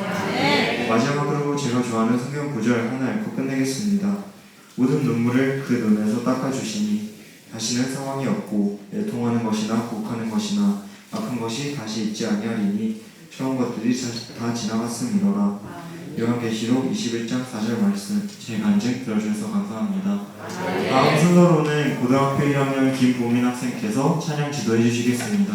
마지막으로 제가 좋아하는 성경 구절 하나 읽고 끝내겠습니다. 모든 눈물을 그 눈에서 닦아주시니 다시는 상황이 없고 애통하는 것이나 곡하는 것이나 아픈 것이 다시 있지 아니하리니 처음 것들이 다 지나갔음이로라. 요한계시록 21장 4절 말씀 제 간증 들어주셔서 감사합니다. 다음 순서로는 고등학교 1학년 김보민 학생께서 찬양 지도해 주시겠습니다.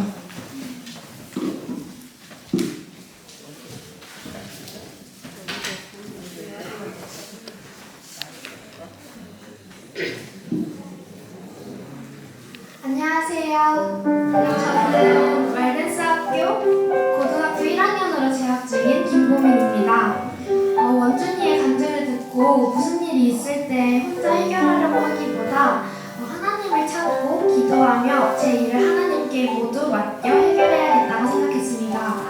안녕하세요. 저는 왈덴스학교 고등학교 1학년으로 재학 중인 김보민입니다. 원준이의 간증을 듣고 무슨 일이 있을 때 혼자 해결하려고 하기보다 하나님을 찾고 기도하며 제 일을 하나님께 모두 맡겨 해결해야겠다고 생각했습니다.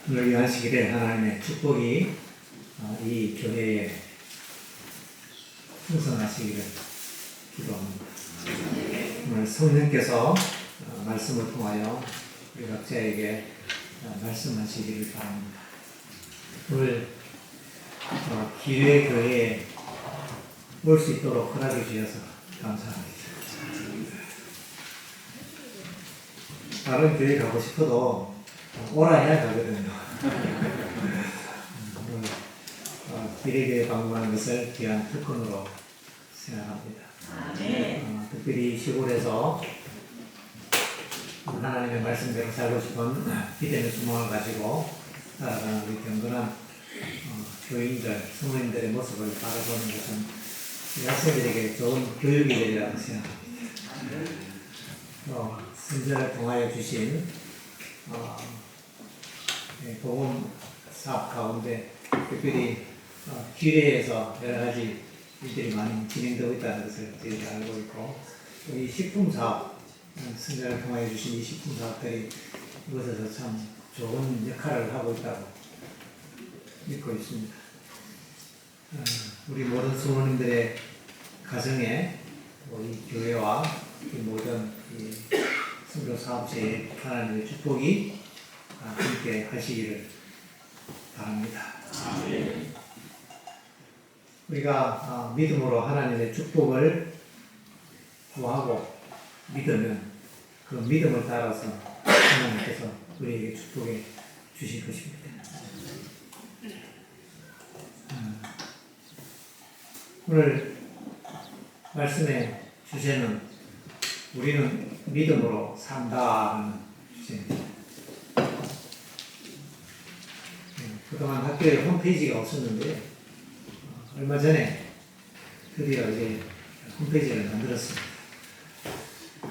오늘 이 안식일에 하나님의 축복이 이 교회에 풍성하시기를 기도합니다. 오늘 성령께서 말씀을 통하여 우리 각자에게 말씀하시기를 바랍니다. 오늘 기회 교회에 올 수 있도록 허락해 주셔서 감사합니다. 다른 교회 가고 싶어도 오라 해야 가거든요. 오늘 기회교회 방문하는 것을 귀한 특권으로 생각합니다. 특별히 시골에서 하나님의 말씀대로 살고 싶은 기대는 소망을 가지고 살아가는 우리 경건한 교인들, 성도님들의 모습을 바라보는 것은 우리 학생들에게 좋은 교육이 되리라고 생각합니다. 선전을 통하여 주신 복음 사업 가운데 특별히 기회에서 여러 가지 일들이 많이 진행되고 있다는 것을 저희가 알고 있고 이 식품 사업 승자를 통하여 주신 이 식품 사업들이 이곳에서 참 좋은 역할을 하고 있다고 믿고 있습니다. 우리 모든 성도님들의 가정에 이 교회와 이 모든 이 선교 사업체의 하나님의 축복이 함께 하시기를 바랍니다. 우리가 믿음으로 하나님의 축복을 구하고 믿으면 그 믿음을 따라서 하나님께서 우리에게 축복해 주실 것입니다. 오늘 말씀의 주제는 우리는 믿음으로 산다는 주제입니다. 그동안 학교에 홈페이지가 없었는데 얼마 전에 드디어 이제 홈페이지를 만들었습니다.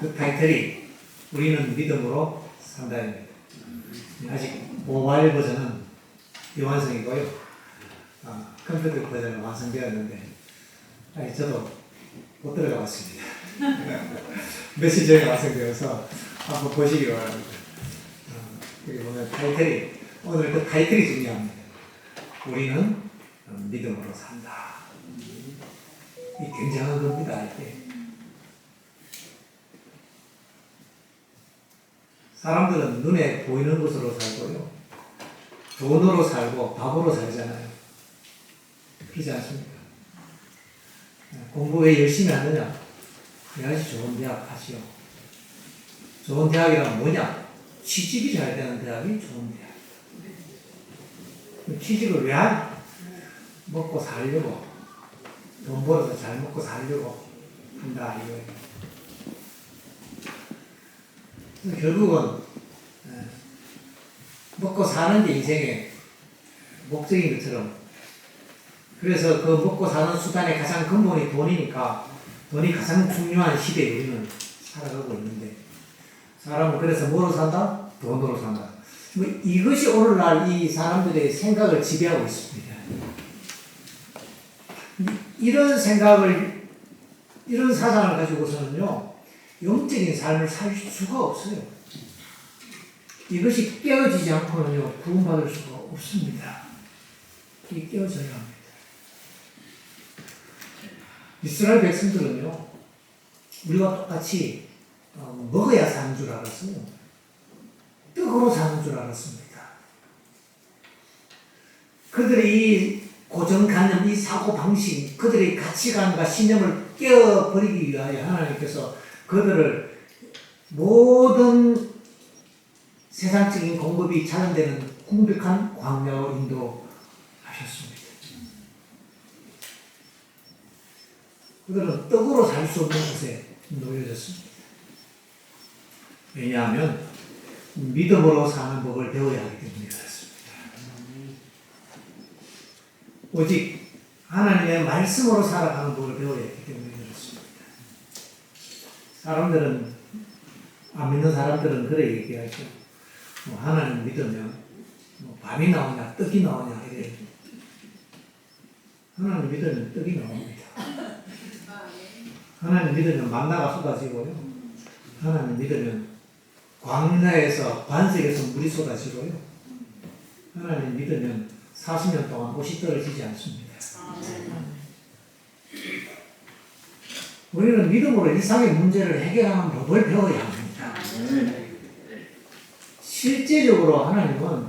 그 타이틀이 우리는 믿음으로 산다입니다. 아직 모바일 버전은 미완성이고요. 컴퓨터 버전은 완성되었는데 아직 저도 못 들어가 봤습니다. 며칠 전에 완성되어서 한번 보시기 바랍니다. 여기 보면 타이틀이 오늘 그 타이틀이 중요합니다. 우리는 믿음으로 산다. 이 굉장한 겁니다. 이게. 사람들은 눈에 보이는 것으로 살고요. 돈으로 살고 밥으로 살잖아요. 그렇지 않습니까? 공부 왜 열심히 하느냐? 그래야지 좋은 대학 가시오. 좋은 대학이란 뭐냐? 취직이 잘 되는 대학이 좋은 대학. 취직을 왜 하냐? 먹고 살려고. 돈 벌어서 잘 먹고 살려고 한다 이거예요. 결국은 먹고 사는 게 인생의 목적인 것처럼, 그래서 그 먹고 사는 수단의 가장 근본이 돈이니까 돈이 가장 중요한 시대에 우리는 살아가고 있는데, 사람은 그래서 뭐로 산다? 돈으로 산다. 뭐 이것이 오늘날 이 사람들의 생각을 지배하고 있습니다. 이런 생각을, 이런 사상을 가지고서는요, 영적인 삶을 살 수가 없어요. 이것이 깨어지지 않고는요, 구원받을 수가 없습니다. 이게 깨어져야 합니다. 이스라엘 백성들은요, 우리와 똑같이 먹어야 사는 줄 알았어요. 떡으로 사는 줄 알았습니다. 그들의 이 고정관념, 이 사고방식, 그들의 가치관과 신념을 깨어버리기 위하여 하나님께서 그들을 모든 세상적인 공급이 차단되는 궁벽한 광야로 인도하셨습니다. 그들은 떡으로 살 수 없는 곳에 놓여졌습니다. 왜냐하면 믿음으로 사는 법을 배워야 하기 때문에 그렇습니다. 오직 하나님의 말씀으로 살아가는 법을 배워야 하기 때문에 그렇습니다. 사람들은, 안 믿는 사람들은 그래 얘기하죠. 하나님 믿으면 밥이 나오냐 떡이 나오냐 이래요. 하나님 믿으면 떡이 나옵니다. 하나님 믿으면 만나가 쏟아지고요. 하나님 믿으면 광야에서 반석에서 물이 쏟아지고요. 하나님 믿으면 40년 동안 옷이 떨어지지 않습니다. 우리는 믿음으로 일상의 문제를 해결하는 법을 배워야 합니다. 실제적으로 하나님은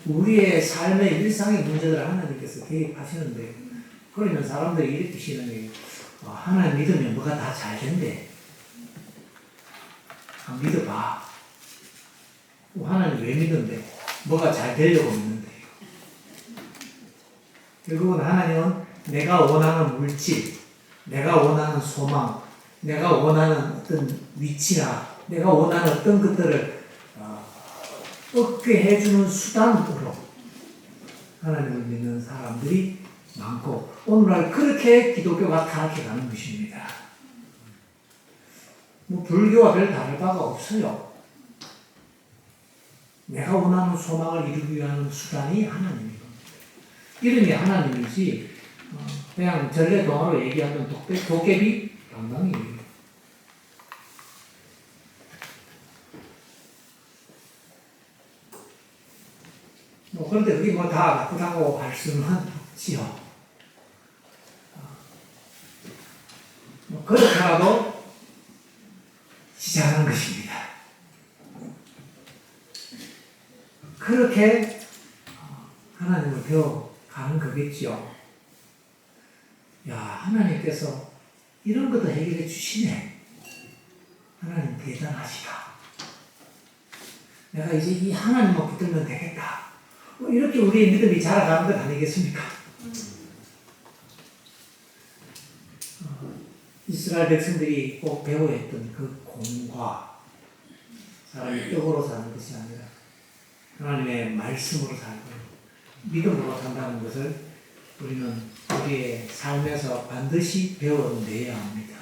우리의 삶의 일상의 문제들을 하나님께서 개입하시는데, 그러면 사람들이 이렇게 신앙해요. 하나님 믿으면 뭐가 다 잘 된대. 믿어봐. 하나님 왜 믿는데? 뭐가 잘 되려고 믿는데. 결국은 하나님은 내가 원하는 물질, 내가 원하는 소망, 내가 원하는 어떤 위치나 내가 원하는 어떤 것들을 얻게 해주는 수단으로 하나님을 믿는 사람들이 많고, 오늘날 그렇게 기독교가 타락해가는 것입니다. 불교와 별 다를 바가 없어요. 내가 원하는 소망을 이루기 위한 수단이 하나님입니다. 이름이 하나님이지 그냥 전래동화로 얘기하면 도깨비 방망이에요. 그런데 그게 뭐 다 나쁘다고 할 수는 없지요. 그렇게라도 시작하는 것입니다. 그렇게 하나님을 배워가는 거겠지요. 야, 하나님께서 이런 것도 해결해 주시네. 하나님 대단하시다. 내가 이제 이 하나님만 붙들면 되겠다. 이렇게 우리의 믿음이 자라가는 것 아니겠습니까? 이스라엘 백성들이 꼭 배워야 했던 그 공과, 사람이 떡으로 사는 것이 아니라 하나님의 말씀으로 살고 믿음으로 산다는 것을 우리는 우리의 삶에서 반드시 배워내야 합니다.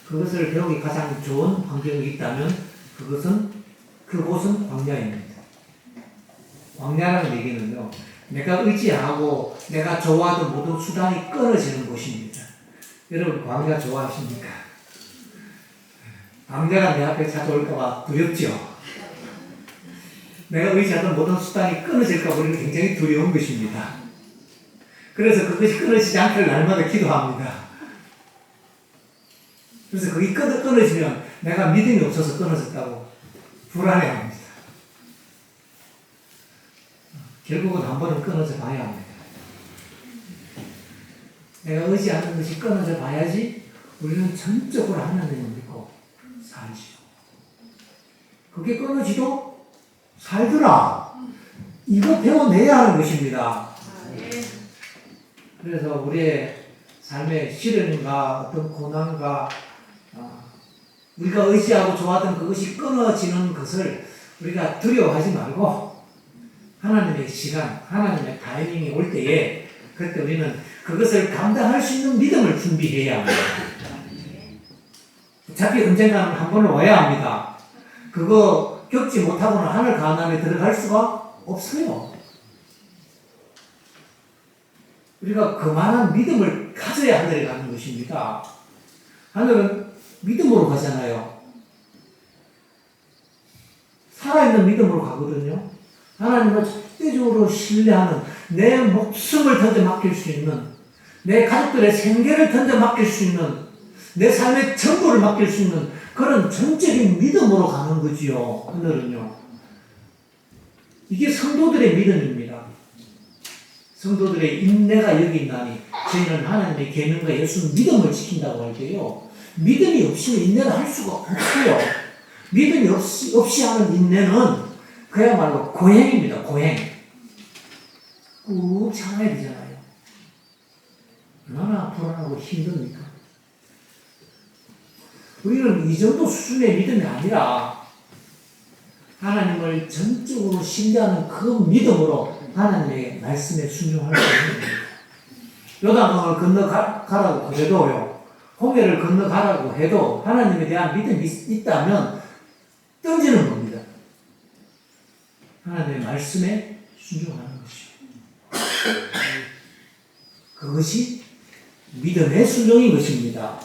그것을 배우기 가장 좋은 환경이 있다면 그곳은 광야입니다. 광야라는 얘기는요, 내가 의지하고 내가 좋아하던 모든 수단이 끊어지는 곳입니다. 여러분, 광야 좋아하십니까? 광야가 내 앞에 찾아올까봐 두렵죠? 내가 의지하던 모든 수단이 끊어질까 봐 우리는 굉장히 두려운 것입니다. 그래서 그것이 끊어지지 않기를 날마다 기도합니다. 그래서 그게 끊어지면 내가 믿음이 없어서 끊어졌다고 불안해합니다. 결국은 한 번은 끊어져 봐야 합니다. 내가 의지하는 것이 끊어져 봐야지 우리는 전적으로 하나님을 믿고 살지요. 그게 끊어지도 살더라. 이거 배워내야 하는 것입니다. 그래서 우리의 삶의 시련과 어떤 고난과 우리가 의지하고 좋아하던 그것이 끊어지는 것을 우리가 두려워하지 말고 하나님의 시간, 하나님의 타이밍이 올 때에 그때 우리는 그것을 감당할 수 있는 믿음을 준비해야 합니다. 어차피 언젠가는 한 번은 와야 합니다. 그거 겪지 못하고는 하늘 가나안에 들어갈 수가 없어요. 우리가 그만한 믿음을 가져야 하늘에 가는 것입니다. 하늘은 믿음으로 가잖아요. 살아있는 믿음으로 가거든요. 하나님을 절대적으로 신뢰하는, 내 목숨을 던져 맡길 수 있는, 내 가족들의 생계를 던져 맡길 수 있는, 내 삶의 전부를 맡길 수 있는 그런 전적인 믿음으로 가는 거지요. 하늘은요. 이게 성도들의 믿음입니다. 성도들의 인내가 여기 있나니 저희는 하나님의 계명과 예수 믿음을 지킨다고 할 때요, 믿음이 없이는 인내를 할 수가 없어요. 믿음이 없이 하는 인내는 그야말로 고행입니다. 고행. 꾹 참아야 되잖아요. 얼마나 불안하고 힘듭니까? 우리는 이 정도 수준의 믿음이 아니라 하나님을 전적으로 신뢰하는 그 믿음으로 하나님의 말씀에 순종할 수 있는 겁니다. 요단강을 건너가라고 그래도요, 홍해를 건너가라고 해도 하나님에 대한 믿음이 있다면 던지는 겁니다. 하나님의 말씀에 순종하는 것이요. 그것이 믿음의 순종인 것입니다.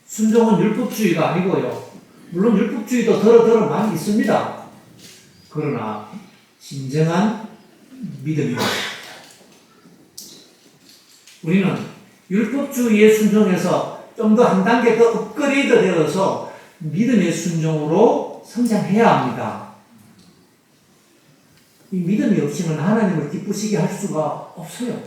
순종은 율법주의가 아니고요. 물론 율법주의도 더러 많이 있습니다. 그러나 진정한 믿음입니다. 우리는 율법주의에 순종해서 좀 더 한 단계 더 업그레이드 되어서 믿음의 순종으로 성장해야 합니다. 이 믿음이 없이는 하나님을 기쁘시게 할 수가 없어요.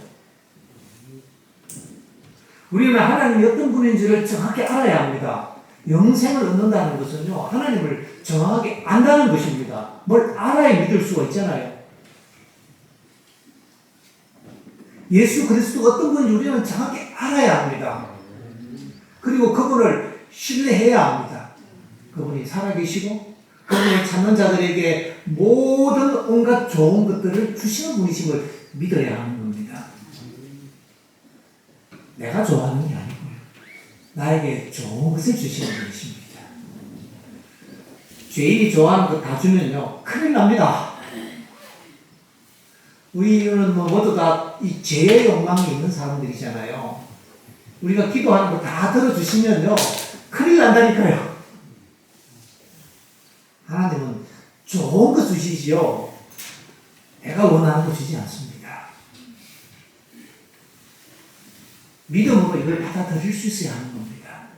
우리는 하나님이 어떤 분인지를 정확히 알아야 합니다. 영생을 얻는다는 것은요, 하나님을 정확하게 안다는 것입니다. 뭘 알아야 믿을 수가 있잖아요. 예수 그리스도가 어떤 분인지 우리는 정확히 알아야 합니다. 그리고 그분을 신뢰해야 합니다. 그분이 살아계시고 그분을 찾는 자들에게 모든 온갖 좋은 것들을 주시는 분이심을 믿어야 하는 겁니다. 내가 좋아하는 게 아니고요, 나에게 좋은 것을 주시는 분이십니다. 죄인이 좋아하는 것 다 주면요, 큰일 납니다. 우리는 모두 다 이 죄의 욕망이 있는 사람들이잖아요. 우리가 기도하는 거 다 들어주시면요, 큰일 난다니까요. 좋은 거 주시지요. 내가 원하는 거 주지 않습니다. 믿음으로 이걸 받아들일 수 있어야 하는 겁니다.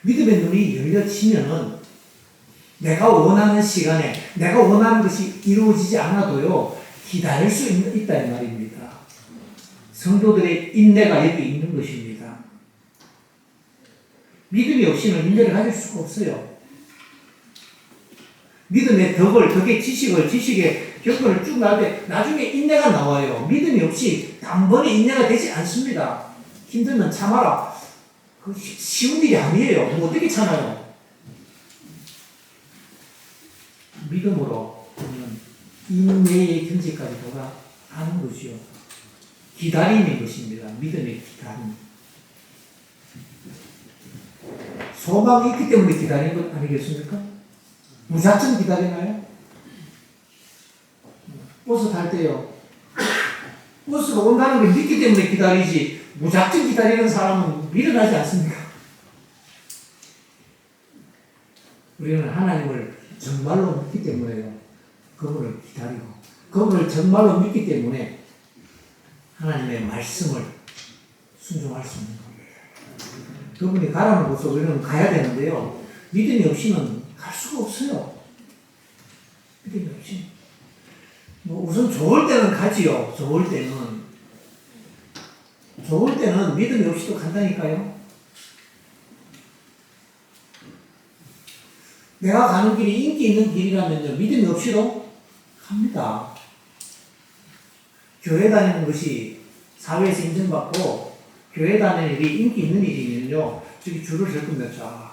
믿음의 눈이 열려지면은 내가 원하는 시간에 내가 원하는 것이 이루어지지 않아도요, 기다릴 수 있다 이 말입니다. 성도들의 인내가 여기 있는 것입니다. 믿음이 없이는 인내를 가질 수가 없어요. 믿음의 덕의 지식의 결과를 쭉 나올 때 나중에 인내가 나와요. 믿음이 없이 단번에 인내가 되지 않습니다. 힘들면 참아라. 그 쉬운 일이 아니에요. 뭐 어떻게 참아요? 믿음으로 보면 인내의 경지까지 돌아가는 것이요. 기다림인 것입니다. 믿음의 기다림. 소망이 있기 때문에 기다리는 것 아니겠습니까? 무작정 기다리나요? 버스 탈 때요. 버스가 온다는 걸 믿기 때문에 기다리지, 무작정 기다리는 사람은 일어나지 않습니까? 우리는 하나님을 정말로 믿기 때문에요. 그분을 기다리고, 그분을 정말로 믿기 때문에 하나님의 말씀을 순종할 수 있는 겁니다. 그분이 가라는 곳으로 우리는 가야 되는데요. 믿음이 없이는 갈 수가 없어요. 믿음이 없이. 뭐 우선 좋을 때는 가지요. 좋을 때는 믿음이 없이도 간다니까요. 내가 가는 길이 인기 있는 길이라면요, 믿음이 없이도 갑니다. 교회 다니는 것이 사회에서 인정받고 교회 다니는 일이 인기 있는 일이면요, 저기 줄을 설 겁니다. 자,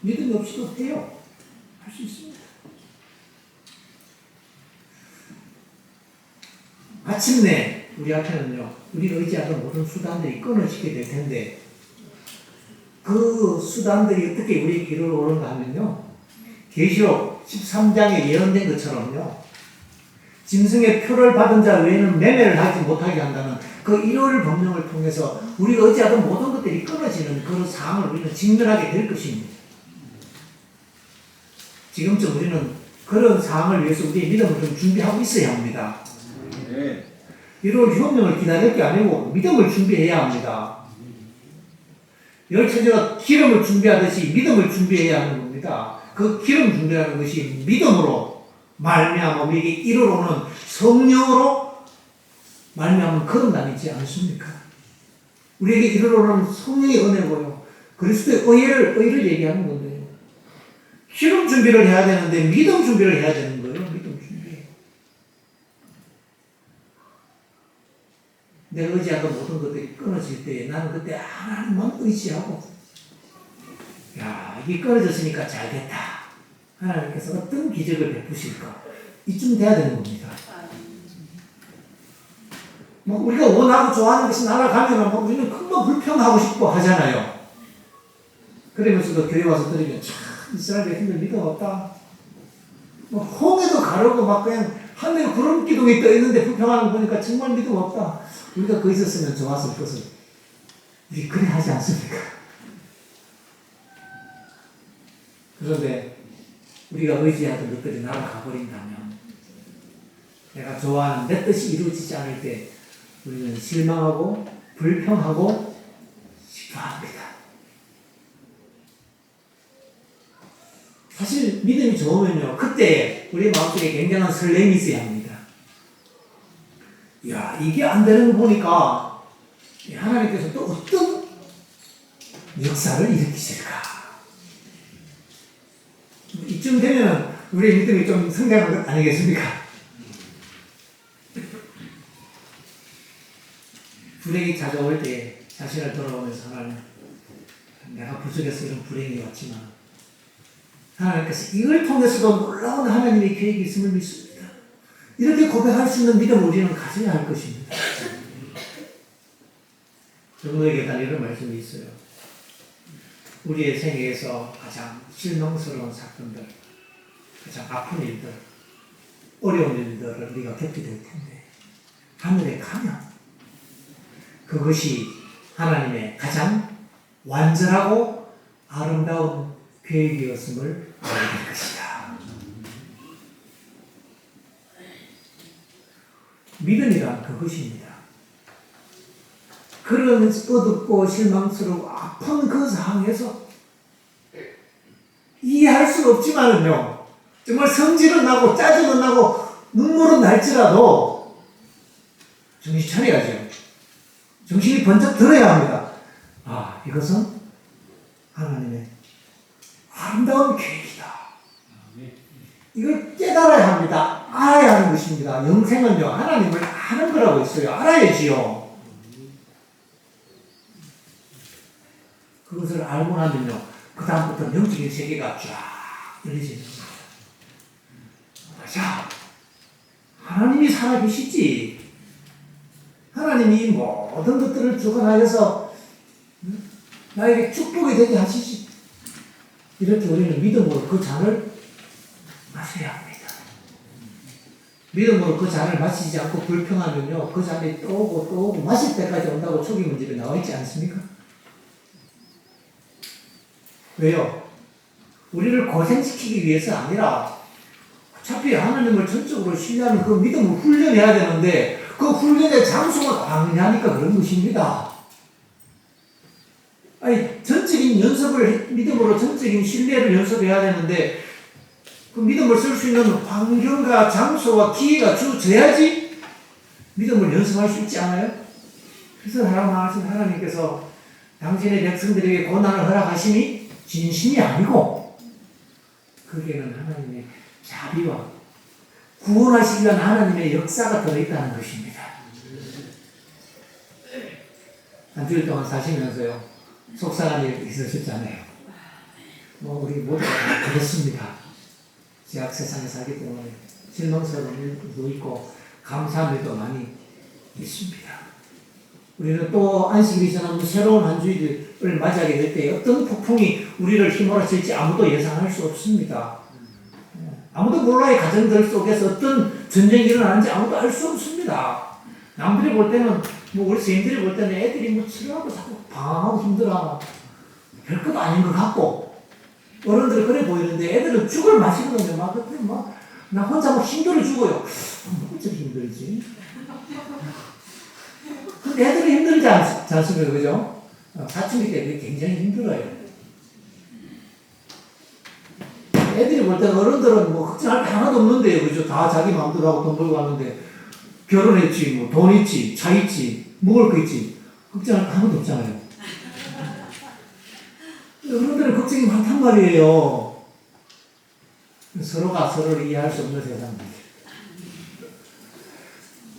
믿음이 없이도 돼요. 할 수 있습니다. 마침내 우리 앞에는요, 우리가 의지하던 모든 수단들이 끊어지게 될 텐데, 그 수단들이 어떻게 우리 길을 오른가 하면요, 계시록 13장에 예언된 것처럼요, 짐승의 표를 받은 자 외에는 매매를 하지 못하게 한다는 그 1월 법령을 통해서 우리가 의지하던 모든 것들이 끊어지는 그런 상황을 우리는 직면하게 될 것입니다. 지금쯤 우리는 그런 상황을 위해서 우리의 믿음을 좀 준비하고 있어야 합니다. 1월 혁명을 기다릴 게 아니고 믿음을 준비해야 합니다. 열처제가 기름을 준비하듯이 믿음을 준비해야 하는 겁니다. 그 기름 준비하는 것이 믿음으로 말미암아 우리에게 이르러오는 성령으로 말미암아 거듭남이지 않습니까? 우리에게 이르러오는 성령의 은혜고요. 그리스도의 의를 얘기하는 건데요. 기름 준비를 해야 되는데 믿음 준비를 해야 되는 거예요. 믿음 준비. 내가 의지하던 모든 것들이 끊어질 때 나는 그때 하나님만 의지하고, 야, 이게 끊어졌으니까 잘 됐다. 하나님께서 어떤 기적을 베푸실까? 이쯤 돼야 되는 겁니다. 뭐 우리가 원하고 좋아하는 것이 날아가면 뭐 우리는 금방 불평하고 싶고 하잖아요. 그러면서도 교회 와서 들으면 참 이스라엘 백성들 믿음 없다. 뭐 홍해도 가르고 막 그냥 하늘에 구름 기둥이 떠 있는데 불평하는 거 보니까 정말 믿음 없다. 우리가 거기 있었으면 좋았을 것을 우리 그래 하지 않습니까? 그런데 우리가 의지하던 것들이 날아가 버린다면, 내가 좋아하는 내 뜻이 이루어지지 않을 때 우리는 실망하고 불평하고 싶어합니다. 사실 믿음이 좋으면요, 그때 우리 마음속에 굉장한 설렘이 있어야 합니다. 야, 이게 안 되는 거 보니까 하나님께서 또 어떤 역사를 일으키실까? 이쯤 되면 우리의 믿음이 좀 성장하는 것 아니겠습니까? 불행이 찾아올 때 자신을 돌아보면서 하나님, 내가 부족해서 이런 불행이 왔지만 하나님께서 이걸 통해서도 놀라운 하나님의 계획이 있음을 믿습니다. 이렇게 고백할 수 있는 믿음을 우리는 가져야 할 것입니다. 정로에게 단 이런 말씀이 있어요. 우리의 생애에서 가장 실망스러운 사건들, 가장 아픈 일들, 어려운 일들을 우리가 겪게 될 텐데, 하늘에 가면 그것이 하나님의 가장 완전하고 아름다운 계획이었음을 알게 될 것이다. 믿음이란 그것입니다. 그런 어둡고 실망스럽고 아픈 그 상황에서 이해할 수 없지만은요, 정말 성질은 나고 짜증은 나고 눈물은 날지라도 정신 차려야죠. 정신이 번쩍 들어야 합니다. 아, 이것은 하나님의 아름다운 계획이다. 이걸 깨달아야 합니다. 알아야 하는 것입니다. 영생은요, 하나님을 아는 거라고 했어요. 알아야지요. 그것을 알고 나면요, 그 다음부터 영적인 세계가 쫙 열리지는 겁니다. 자, 하나님이 살아계시지. 하나님이 모든 것들을 주관하여서 나에게 축복이 되게 하시지. 이렇게 우리는 믿음으로 그 잔을 마셔야 합니다. 믿음으로 그 잔을 마시지 않고 불평하면요, 그 잔이 또 오고 또 오고 마실 때까지 온다고 초기 문제에 나와 있지 않습니까? 왜요? 우리를 고생시키기 위해서 아니라 어차피 하나님을 전적으로 신뢰하는 그 믿음을 훈련해야 되는데 그 훈련의 장소가 방해하니까 그런 것입니다. 아니, 전적인 연습을, 믿음으로 전적인 신뢰를 연습해야 되는데 그 믿음을 쓸 수 있는 환경과 장소와 기회가 주어져야지 믿음을 연습할 수 있지 않아요? 그래서 하나님께서 당신의 백성들에게 고난을 허락하심이 진심이 아니고 거기에는 하나님의 자비와 구원하시기 위한 하나님의 역사가 들어있다는 것입니다. 한 주일 동안 사시면서요, 속상한 일 있으셨잖아요. 우리 모두가 그렇습니다. 제약 세상에 살기 때문에 실망스러운 일도 있고 감사한 일도 많이 있습니다. 우리는 또 안식일이 지나면 새로운 한 주일을 맞이하게 될 때 어떤 폭풍이 우리를 휘몰아칠지 아무도 예상할 수 없습니다. 아무도 몰라요. 가정들 속에서 어떤 전쟁이 일어나는지 아무도 알 수 없습니다. 남들이 볼 때는, 우리 선생님들이 볼 때는 애들이 치료하고 자꾸 방황하고 힘들어. 별것도 아닌 것 같고, 어른들은 그래 보이는데 애들은 죽을 마시거든요. 나 혼자 힘들어 죽어요. 뭐 어쩌면 힘들지? 근데 애들은 힘들지 않습니까? 그죠? 사춘기 때 굉장히 힘들어요. 애들이 볼 때는 어른들은 걱정할 게 하나도 없는데요. 그죠? 다 자기 마음대로 하고 돈 벌고 하는데, 결혼했지, 돈 있지, 차 있지, 먹을 거 있지. 걱정할 게 하나도 없잖아요. 어른들은 걱정이 많단 말이에요. 서로가 서로를 이해할 수 없는 세상입니다.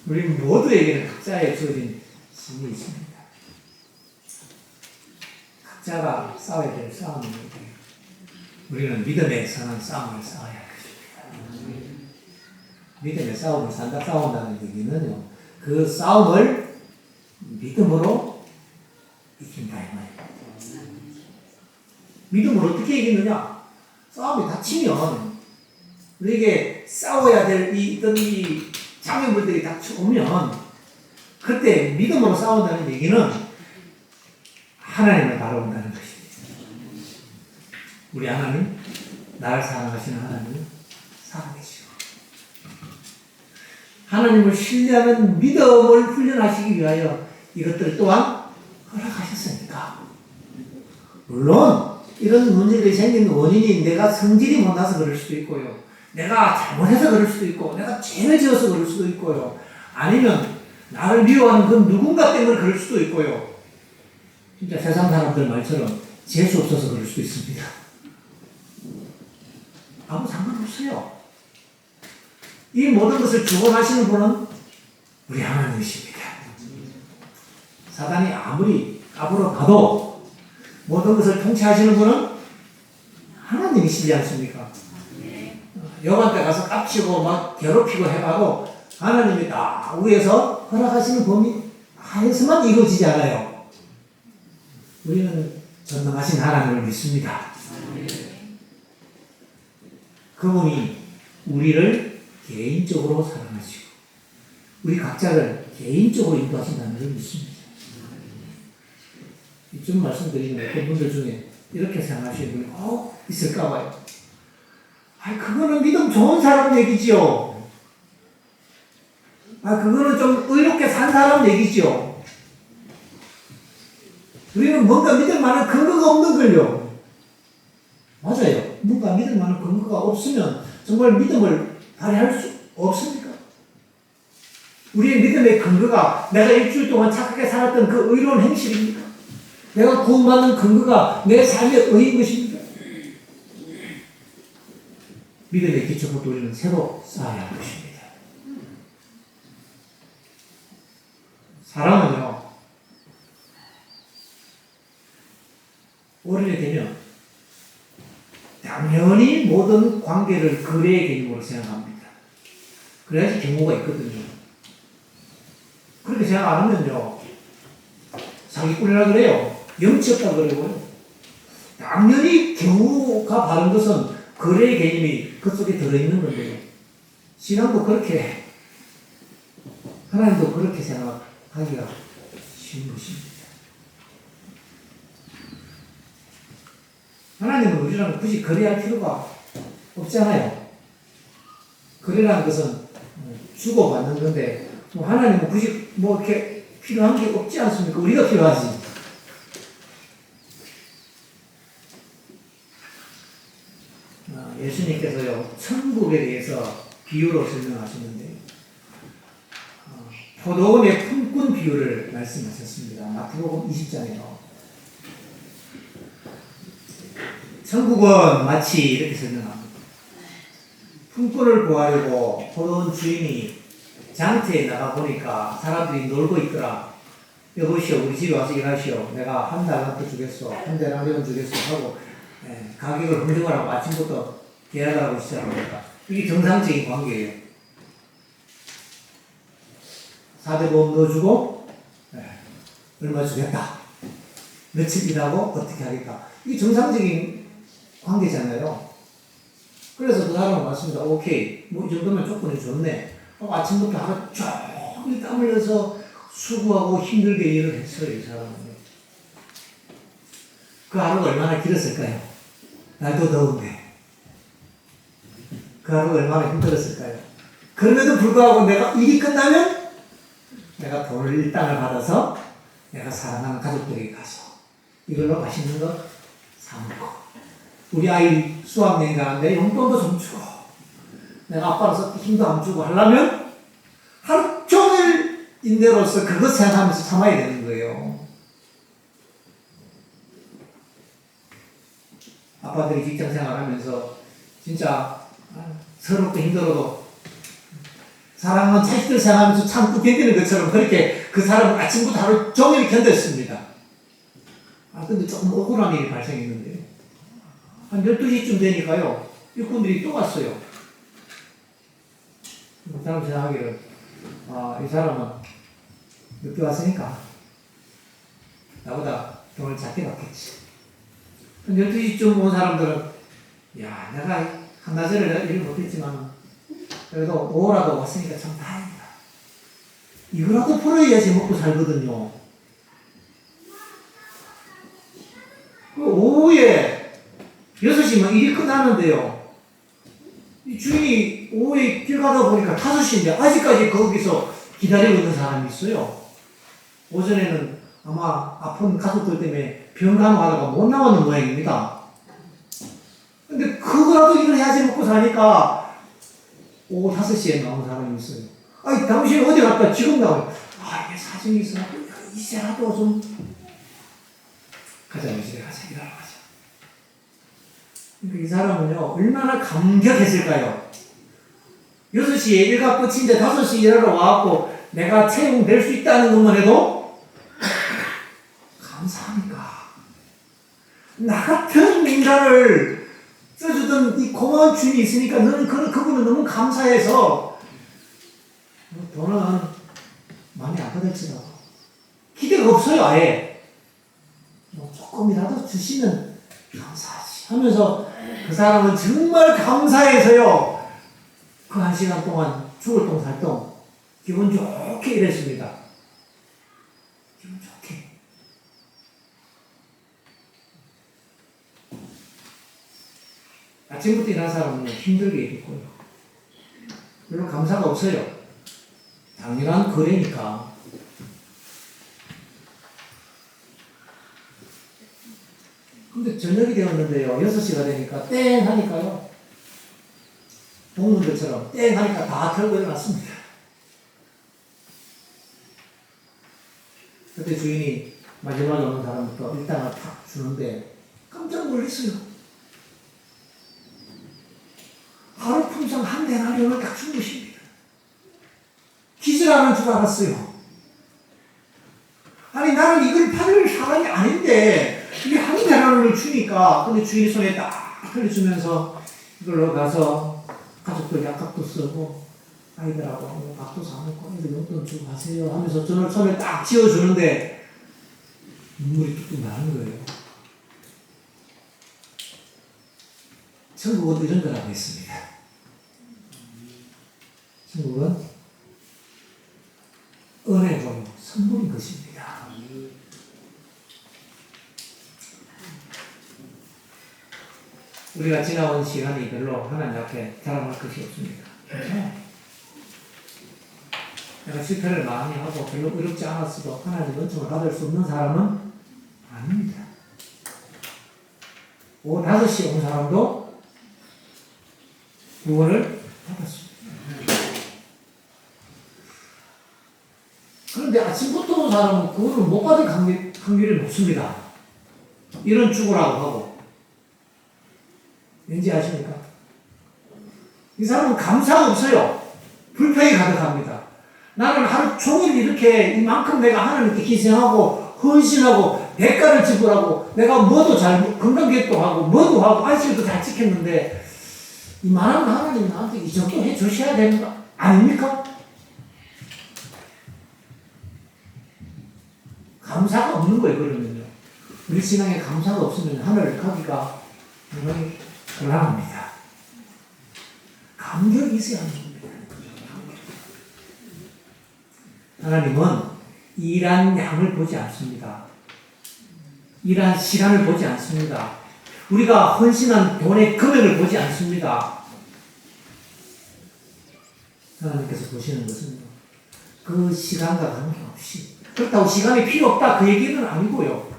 우리 모두에게는 각자의 주어진 힘이 있습니다. 각자가 싸워야 될 싸움입니다. 우리는 믿음에 서는 싸움을 싸워야 할 것입니다. 믿음의 싸움을 싸운다는 얘기는요, 그 싸움을 믿음으로 이긴다 이 말이에요. 믿음을 어떻게 이기느냐? 싸움이 닥치면 우리에게 싸워야 될 이 장애물들이 닥쳐오면 그때 믿음으로 싸운다는 얘기는 하나님을 바라본다는 것입니다. 우리 하나님, 나를 사랑하시는 하나님은 살아계시고 하나님을 신뢰하는 믿음을 훈련하시기 위하여 이것들을 또한 허락하셨으니까. 물론 이런 문제들이 생기는 원인이 내가 성질이 못나서 그럴 수도 있고요. 내가 잘못해서 그럴 수도 있고, 내가 죄를 지어서 그럴 수도 있고요. 아니면 나를 미워하는 그 누군가 때문에 그럴 수도 있고요. 진짜 세상 사람들 말처럼 재수 없어서 그럴 수도 있습니다. 아무 상관없어요. 이 모든 것을 주관하시는 분은 우리 하나님이십니다. 사단이 아무리 까불어 봐도 모든 것을 통치하시는 분은 하나님이시지 않습니까? 여관 때 가서 깝치고 막 괴롭히고 해봐도 하나님이 다 위에서 허락하시는 범위 하에서만 이루어지지 않아요. 우리는 전능하신 하나님을 믿습니다. 그분이 우리를 개인적으로 사랑하시고 우리 각자를 개인적으로 인도하신다는 걸 믿습니다. 이쯤 말씀드리면 어떤 분들 중에 이렇게 생각하시는 분이 있을까 봐요. 그거는 믿음 좋은 사람 얘기지요. 그거는 좀 의롭게 산 사람 얘기지요. 우리는 뭔가 믿을 만한 근거가 없는 걸요. 맞아요. 뭔가 믿을 만한 근거가 없으면 정말 믿음을 발휘할 수 없습니까? 우리의 믿음의 근거가 내가 일주일 동안 착하게 살았던 그 의로운 행실입니까? 내가 구원받는 근거가 내 삶의 의인 것입니까? 믿음의 기초부터 우리는 새로 쌓아야 할 것입니다. 사람은요, 어른이 되면 당연히 모든 관계를 거래의 개념으로 생각합니다. 그래야지 경우가 있거든요. 그렇게 생각 안 하면요, 사기꾼이라 그래요. 염치 없다 그러고요. 당연히 경우가 바른 것은 거래의 개념이 그 속에 들어있는 건데요. 신앙도 그렇게, 하나님도 그렇게 생각하기가 쉬운 것입니다. 하나님은 우리랑 굳이 거래할 필요가 없잖아요. 거래라는 것은 주고받는 건데, 하나님은 굳이 이렇게 필요한 게 없지 않습니까? 우리가 필요하지. 예수님께서요, 천국에 대해서 비유로 설명하시는데, 포도원의 품꾼 비유를 말씀하셨습니다. 마태복음 20장에요. 천국은 마치 이렇게 설명합니다. 품꾼을 구하려고 포도원 주인이 장터에 나가보니까 사람들이 놀고 있더라. 여보시오, 우리 집에 와서 일하시오. 내가 한 달란트 주겠소. 한 데나리온 주겠소. 하고 가격을 흥정하라고 아침부터 계약을 하고 시작합니다. 이게 정상적인 관계예요. 4대 보험 넣어주고 얼마 주겠다. 며칠 일하고 어떻게 하겠다. 이게 정상적인 관계잖아요. 그래서 그 사람은 맞습니다. 오케이, 이 정도면 조건이 좋네. 아침부터 하루 종일 땀 흘려서 수고하고 힘들게 일을 했어요, 이 사람은. 그 하루가 얼마나 길었을까요? 날도 더운데. 그 하루가 얼마나 힘들었을까요? 그럼에도 불구하고 내가 일이 끝나면 내가 돈을 일당을 받아서 내가 사랑하는 가족들에게 가서 이걸로 맛있는 거 사먹고, 우리 아이 수학여행 가는데 용돈도 좀 주고, 내가 아빠로서 힘도 안 주고 하려면 하루 종일 인대로서 그것 생각하면서 참아야 되는 거예요. 아빠들이 직장 생활하면서 진짜 서럽고 힘들어도 사랑하는 자식들 생각하면서 참고 견디는 것처럼 그렇게 그 사람은 아침부터 하루 종일 견뎠습니다. 근데 조금 억울한 일이 발생했는데요. 한 12시쯤 되니까요, 일꾼들이 또 왔어요. 그 사람 생각하기를, 이 사람은 늦게 왔으니까 나보다 돈을 작게 받겠지. 한 12시쯤 온 사람들은, 야, 내가 한나절을 일을 못했지만 그래도 오후라도 왔으니까 참 다행이다. 이거라도 풀어야지 먹고 살거든요. 오후에 6시면 일이 끝나는데요. 이 주인이 오후에 길 가다 보니까 5시인데 아직까지 거기서 기다리고 있는 사람이 있어요. 오전에는 아마 아픈 가족들 때문에 병간호 하다가 못 나오는 모양입니다. 근데 그거라도 일을 해야지 먹고 사니까 오후 5시에 나오는 사람이 있어요. 당신 어디 갔다 지금 나와요. 이게 사정이 있어. 이제라도 좀 가자, 이제 가자, 일하러 가자. 이 사람은요, 얼마나 감격했을까요? 6시에 일가 끝인데 5시 일하러 와갖고 내가 채용될 수 있다는 것만 해도 감사하니까. 나 같은 인간을 써주던 이 고마운 주인이 있으니까 너는 그분은 너무 감사해서 돈은 많이 안 받을지라도 기대가 없어요, 아예. 조금이라도 주시면 감사하지 하면서 그 사람은 정말 감사해서요, 그 1시간 동안 죽을 똥 살 똥 기분 좋게 일했습니다. 기분 좋게. 아침부터 일하는 사람은 힘들게 일했고요. 별로 감사가 없어요. 당연한 거래니까. 근데 저녁이 되었는데요. 6시가 되니까 땡 하니까요. 동물들처럼 땡 하니까 다 털고 일어났습니다. 그때 주인이 마지막에 오는 사람부터 일당을 탁 주는데 깜짝 놀랐어요. 하루 품상 한 데나리온을 딱 준 것입니다. 기절하는 줄 알았어요. 아니 나는 이걸 팔을 사람이 아닌데 이게 한 데나리온을 주니까 근데 주인 손에 딱 흘려주면서 이걸로 가서 가족들 약값도 쓰고 아이들하고 밥도 사먹고 애들 용돈 주고 가세요 하면서 저를 손에 딱 쥐어주는데 눈물이 뚝뚝 나는 거예요. 천국은 이런 거라고 했습니다. 천국은 은혜로 선물인 것입니다. 우리가 지나온 시간이 별로 하나님 앞에 자랑할 것이 없습니다. 내가 실패를 많이 하고 별로 어렵지 않았어도 하나님 은총을 받을 수 없는 사람은 아닙니다. 오후 5시에 온 사람도 구원을 받았습니다. 그런데 아침부터 온 사람은 구원을 못 받을 확률이 높습니다. 이런 죽으라고 하고. 왠지 아십니까? 이 사람은 감사가 없어요. 불평이 가득합니다. 나는 하루 종일 이렇게 이만큼 내가 하나님께 희생하고 헌신하고 대가를 지불하고 내가 뭐도 잘 건강계획도 하고 뭐도 하고 안식일도 잘 지켰는데 이만한 하나님 나한테 이 정도 해주셔야 되는 거 아닙니까? 감사가 없는 거예요. 그러면요. 우리 신앙에 감사가 없으면 하늘 가기가 굉장히 곤란합니다. 감격이 있어야 하는 겁니다. 하나님은 일한 양을 보지 않습니다. 일한 시간을 보지 않습니다. 우리가 헌신한 돈의 금액을 보지 않습니다. 하나님께서 보시는 것은 그 시간과 관계없이 그렇다고 시간이 필요 없다 그 얘기는 아니고요.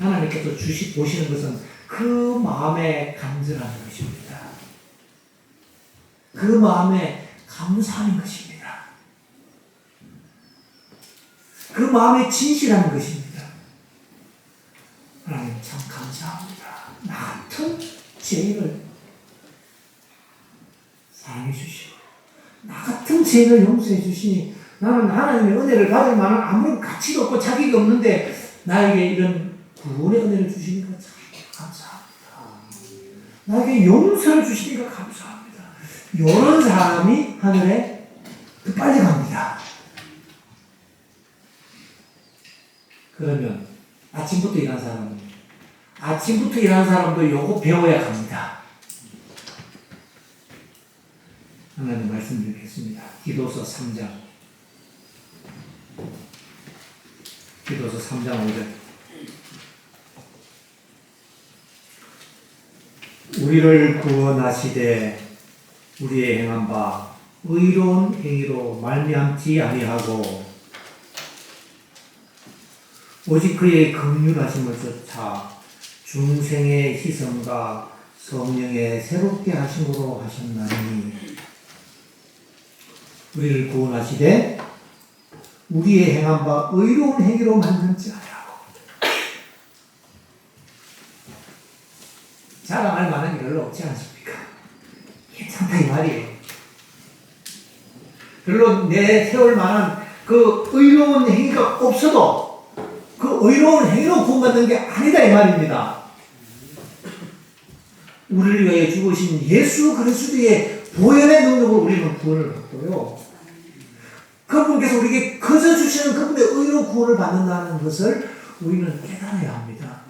하나님께서 보시는 것은 그 마음에 간절한 것입니다. 그 마음에 감사하는 것입니다. 그 마음에 진실한 것입니다. 하나님 참 감사합니다. 나 같은 죄인을 사랑해 주시고 나 같은 죄인을 용서해 주시니 나는 하나님의 은혜를 받을 만한 아무런 가치도 없고 자격이 없는데 나에게 이런 구원의 은혜를 주시니까 참 감사합니다. 나에게 용서를 주시니까 감사합니다. 이런 사람이 하늘에 더 빨리 갑니다. 그러면 아침부터 일하는 사람도 요거 배워야 합니다. 하나님 말씀드리겠습니다. 기도서 3장 5절 우리를 구원하시되 우리의 행한 바 의로운 행위로 말미암지 아니하고 오직 그의 긍휼하심을 쫓아 중생의 희생과 성령의 새롭게 하심으로 하셨나니 우리를 구원하시되 우리의 행한 바 의로운 행위로 만들지 아니하고 자랑할 만한 게 별로 없지 않습니까? 괜찮다 이 말이에요. 별로 내세울 만한 그 의로운 행위가 없어도 그 의로운 행위로 구원받는 게 아니다 이 말입니다. 우리를 위하여 죽으신 예수 그리스도의 보혈의 능력으로 우리는 구원을 받고요. 그분께서 우리에게 거저 주시는 그분의 의로 구원을 받는다는 것을 우리는 깨달아야 합니다.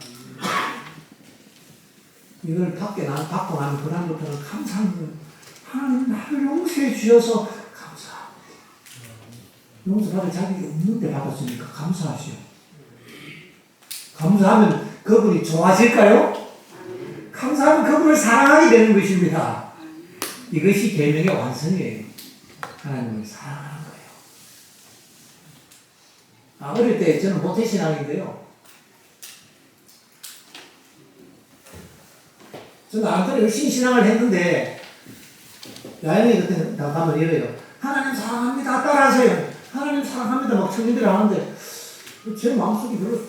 이걸 받고 나면 그다음부터는 감사하는 거예요. 하나님 나를 용서해 주셔서 감사합니다. 용서받을 자격이 없는데 받았으니까 감사하시오. 감사하면 그분이 좋아질까요? 감사 사람은 그분을 사랑하게 되는 것입니다. 이것이 계명의 완성이에요. 하나님을 사랑하는 거예요. 어릴 때 저는 모태신앙인데요. 저는 아무튼 열심히 신앙을 했는데 야영이 그때 가면 이래요. 하나님 사랑합니다. 따라하세요. 하나님 사랑합니다. 막 청년들이 하는데 제 마음속에 별로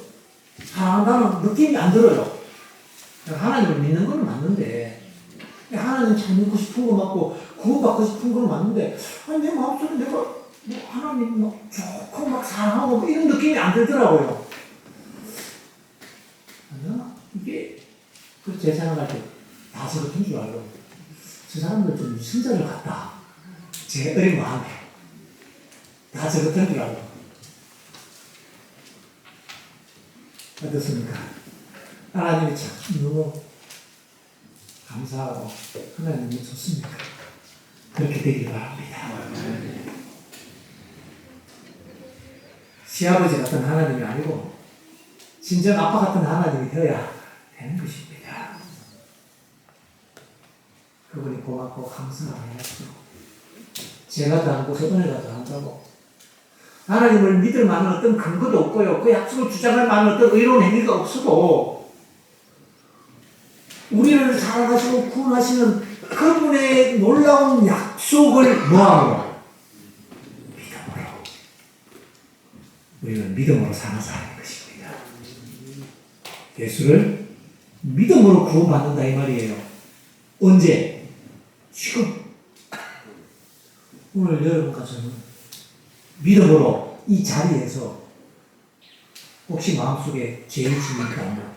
사랑한다는 느낌이 안 들어요. 하나님을 믿는 건 맞는데 하나님 잘 믿고 싶은 거 맞고 구원받고 싶은 건 맞는데 아니 내 마음속에 내가 뭐 하나님 막 좋고 막 사랑하고 뭐 이런 느낌이 안 들더라고요. 아니야 이게 그 제 생각할 때 다 저렇던 줄 알고 저 사람들 좀 유승자를 같다. 제 어린 마음에 다 저렇던 줄 알고 어떻습니까? 하나님이 참 너무 감사하고 하나님이 좋습니까? 그렇게 되길 바랍니다. 시아버지 같은 하나님이 아니고 진정 아빠 같은 하나님이 되어야 되는 것입니다. 그분이 고맙고 감사해야죠. 제가 다한 곳에 은혜가 더한다고 하나님을 믿을 만한 어떤 근거도 없고요. 그 약속을 주장할 만한 어떤 의로운 행위가 없어도 우리를 사랑하시고 구원하시는 그분의 놀라운 약속을 뭐하고? 믿음으로. 우리는 믿음으로 사는 사람인 것입니다. 예수를 믿음으로 구원받는다 이 말이에요. 언제? 지금. 오늘 여러분과 저는 믿음으로 이 자리에서 혹시 마음속에 죄의 짐이 있다면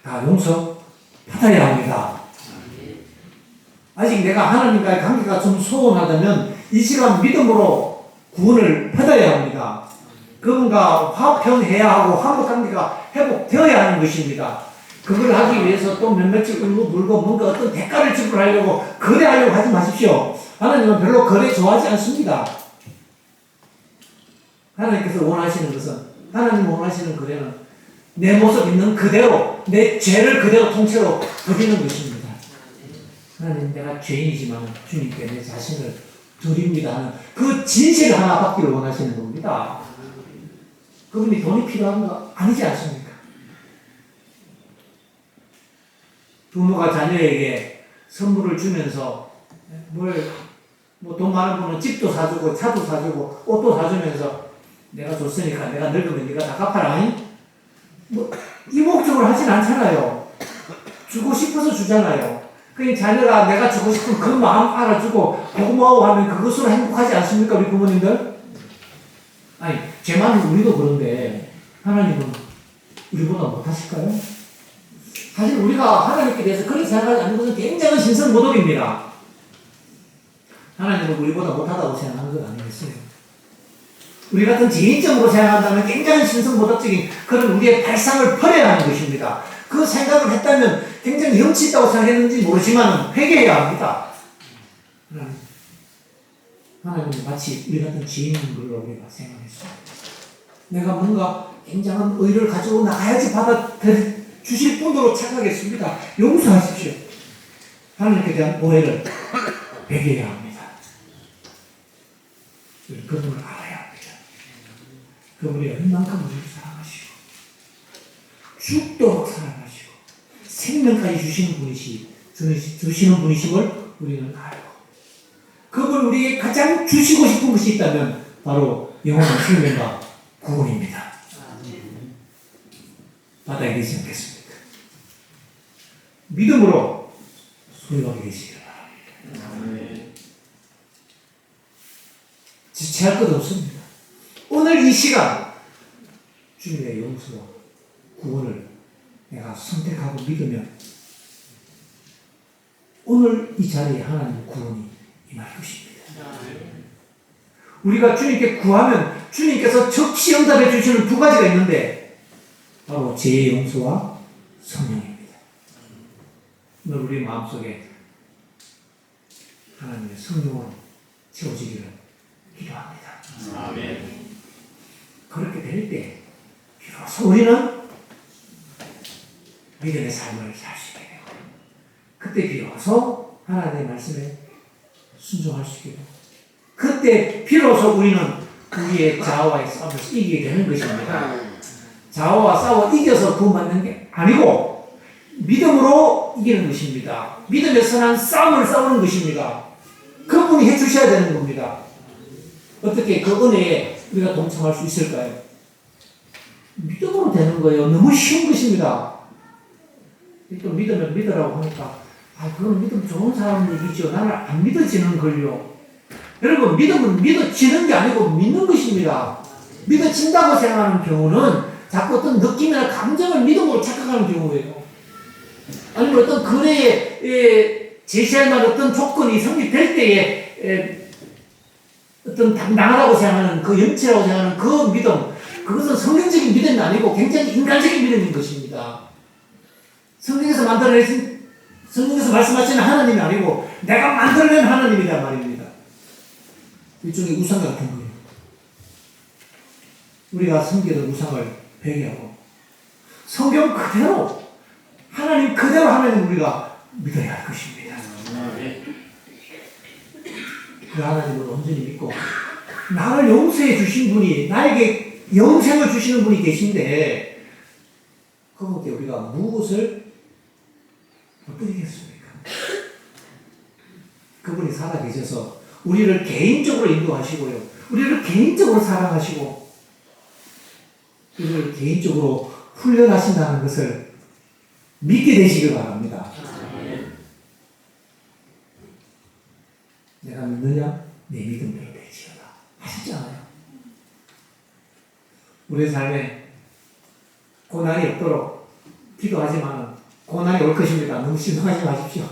다 용서받아야 합니다. 아직 내가 하나님과의 관계가 좀 소원하다면 이 시간 믿음으로 구원을 받아야 합니다. 그분과 화평해야 하고 화목관계가 회복되어야 하는 것입니다. 그걸 하기 위해서 또 몇몇씩 울고 물고 뭔가 어떤 대가를 지불하려고 거래하려고 하지 마십시오. 하나님은 별로 거래 좋아하지 않습니다. 하나님께서 원하시는 것은 하나님 원하시는 거래는 내 모습 있는 그대로 내 죄를 그대로 통째로 드리는 것입니다. 하나님 내가 죄인이지만 주님께 내 자신을 드립니다 하는 그 진실 하나 받기를 원하시는 겁니다. 그분이 돈이 필요한 거 아니지 않습니까? 부모가 자녀에게 선물을 주면서 뭐 돈 많은 분은 집도 사주고 차도 사주고 옷도 사주면서 내가 줬으니까 내가 늙으면 네가 다 갚아라. 뭐 이 목적으로 하진 않잖아요. 주고 싶어서 주잖아요. 그러니까 자녀가 내가 주고 싶은 그 마음 알아주고 고마워 하면 그것으로 행복하지 않습니까? 우리 부모님들? 아니 제 마음은 우리도 그런데 하나님은 우리보다 못하실까요? 사실 우리가 하나님께 대해서 그렇게 생각하지 않는 것은 굉장한 신성모독입니다. 하나님은 우리보다 못하다고 생각하는 것 아니겠어요? 우리 같은 개인적으로 생각한다면 굉장히 신성모독적인 그런 우리의 발상을 버려야 하는 것입니다. 그 생각을 했다면 굉장히 염치 있다고 생각했는지 모르지만 회개해야 합니다. 하나님은 마치 우리 같은 죄인인 걸로 우리가 생각했어요. 내가 뭔가 굉장한 의를 가지고 나가야지 받아 주실 분으로 착각했습니다. 용서하십시오. 하나님께 대한 오해를 회개해야 합니다. 그분을 알아야 합니다. 그분이 얼만큼 우리를 사랑하시고 죽도록 사랑하시고 생명까지 주시는 분이심을 우리는 알고 그분 우리에게 가장 주시고 싶은 것이 있다면 바로 영원한 생명과 구원입니다. 받아야 되지 않겠습니까? 믿음으로 소유하게 되시기 바랍니다. 지체할 것 없습니다. 오늘 이 시간 주님의 용서와 구원을 내가 선택하고 믿으면 오늘 이 자리에 하나님의 구원이 임할 것입니다. 우리가 주님께 구하면 주님께서 즉시 응답해 주시는 두 가지가 있는데 바로 죄의 용서와 성령입니다. 오늘 우리 마음속에 하나님의 성령으로 채워지기를 기도합니다. 아멘. 그렇게 될 때 비로소 우리는 믿음의 삶을 살 수 있게 되고 그때 비로소 하나님의 말씀에 순종할 수 있게 되고 그때 비로소 우리는 우리의 자아와의 싸움에서 이기게 되는 것입니다. 자아와 싸워 이겨서 구원받는 게 아니고 믿음으로 이기는 것입니다. 믿음의 선한 싸움을 싸우는 것입니다. 그분이 해주셔야 되는 겁니다. 어떻게 그 은혜에 우리가 동참할 수 있을까요? 믿음으로 되는 거예요. 너무 쉬운 것입니다. 또 믿으면 믿으라고 하니까 그건 믿음 좋은 사람 얘기죠. 나는 안 믿어지는 걸요. 여러분 믿음은 믿어지는 게 아니고 믿는 것입니다. 믿어진다고 생각하는 경우는 자꾸 어떤 느낌이나 감정을 믿음으로 착각하는 경우예요. 아니면 어떤 거래에 제시할 만한 어떤 조건이 성립될 때에 어떤 당당하다고 생각하는 그 염치라고 생각하는 그 믿음, 그것은 성경적인 믿음이 아니고 굉장히 인간적인 믿음인 것입니다. 성경에서 만들어내신, 성경에서 말씀하시는 하나님이 아니고 내가 만들어낸 하나님이란 말입니다. 일종의 우상 같은 거예요. 우리가 섬기던 우상을 배제하고 성경 그대로 하나님 그대로 하나님 우리가 믿어야 할 것입니다. 그 하나님을 온전히 믿고 나를 용서해 주신 분이 나에게 영생을 주시는 분이 계신데 그분께 우리가 무엇을 드리겠습니까? 그분이 살아계셔서 우리를 개인적으로 인도하시고요. 우리를 개인적으로 사랑하시고 우리를 개인적으로 훈련하신다는 것을 믿게 되시길 바랍니다. 내가 믿느냐? 내 믿음대로 되지어다. 하시잖아요. 우리 삶에 고난이 없도록 기도하지만 고난이 올 것입니다. 너무 신중하지 마십시오.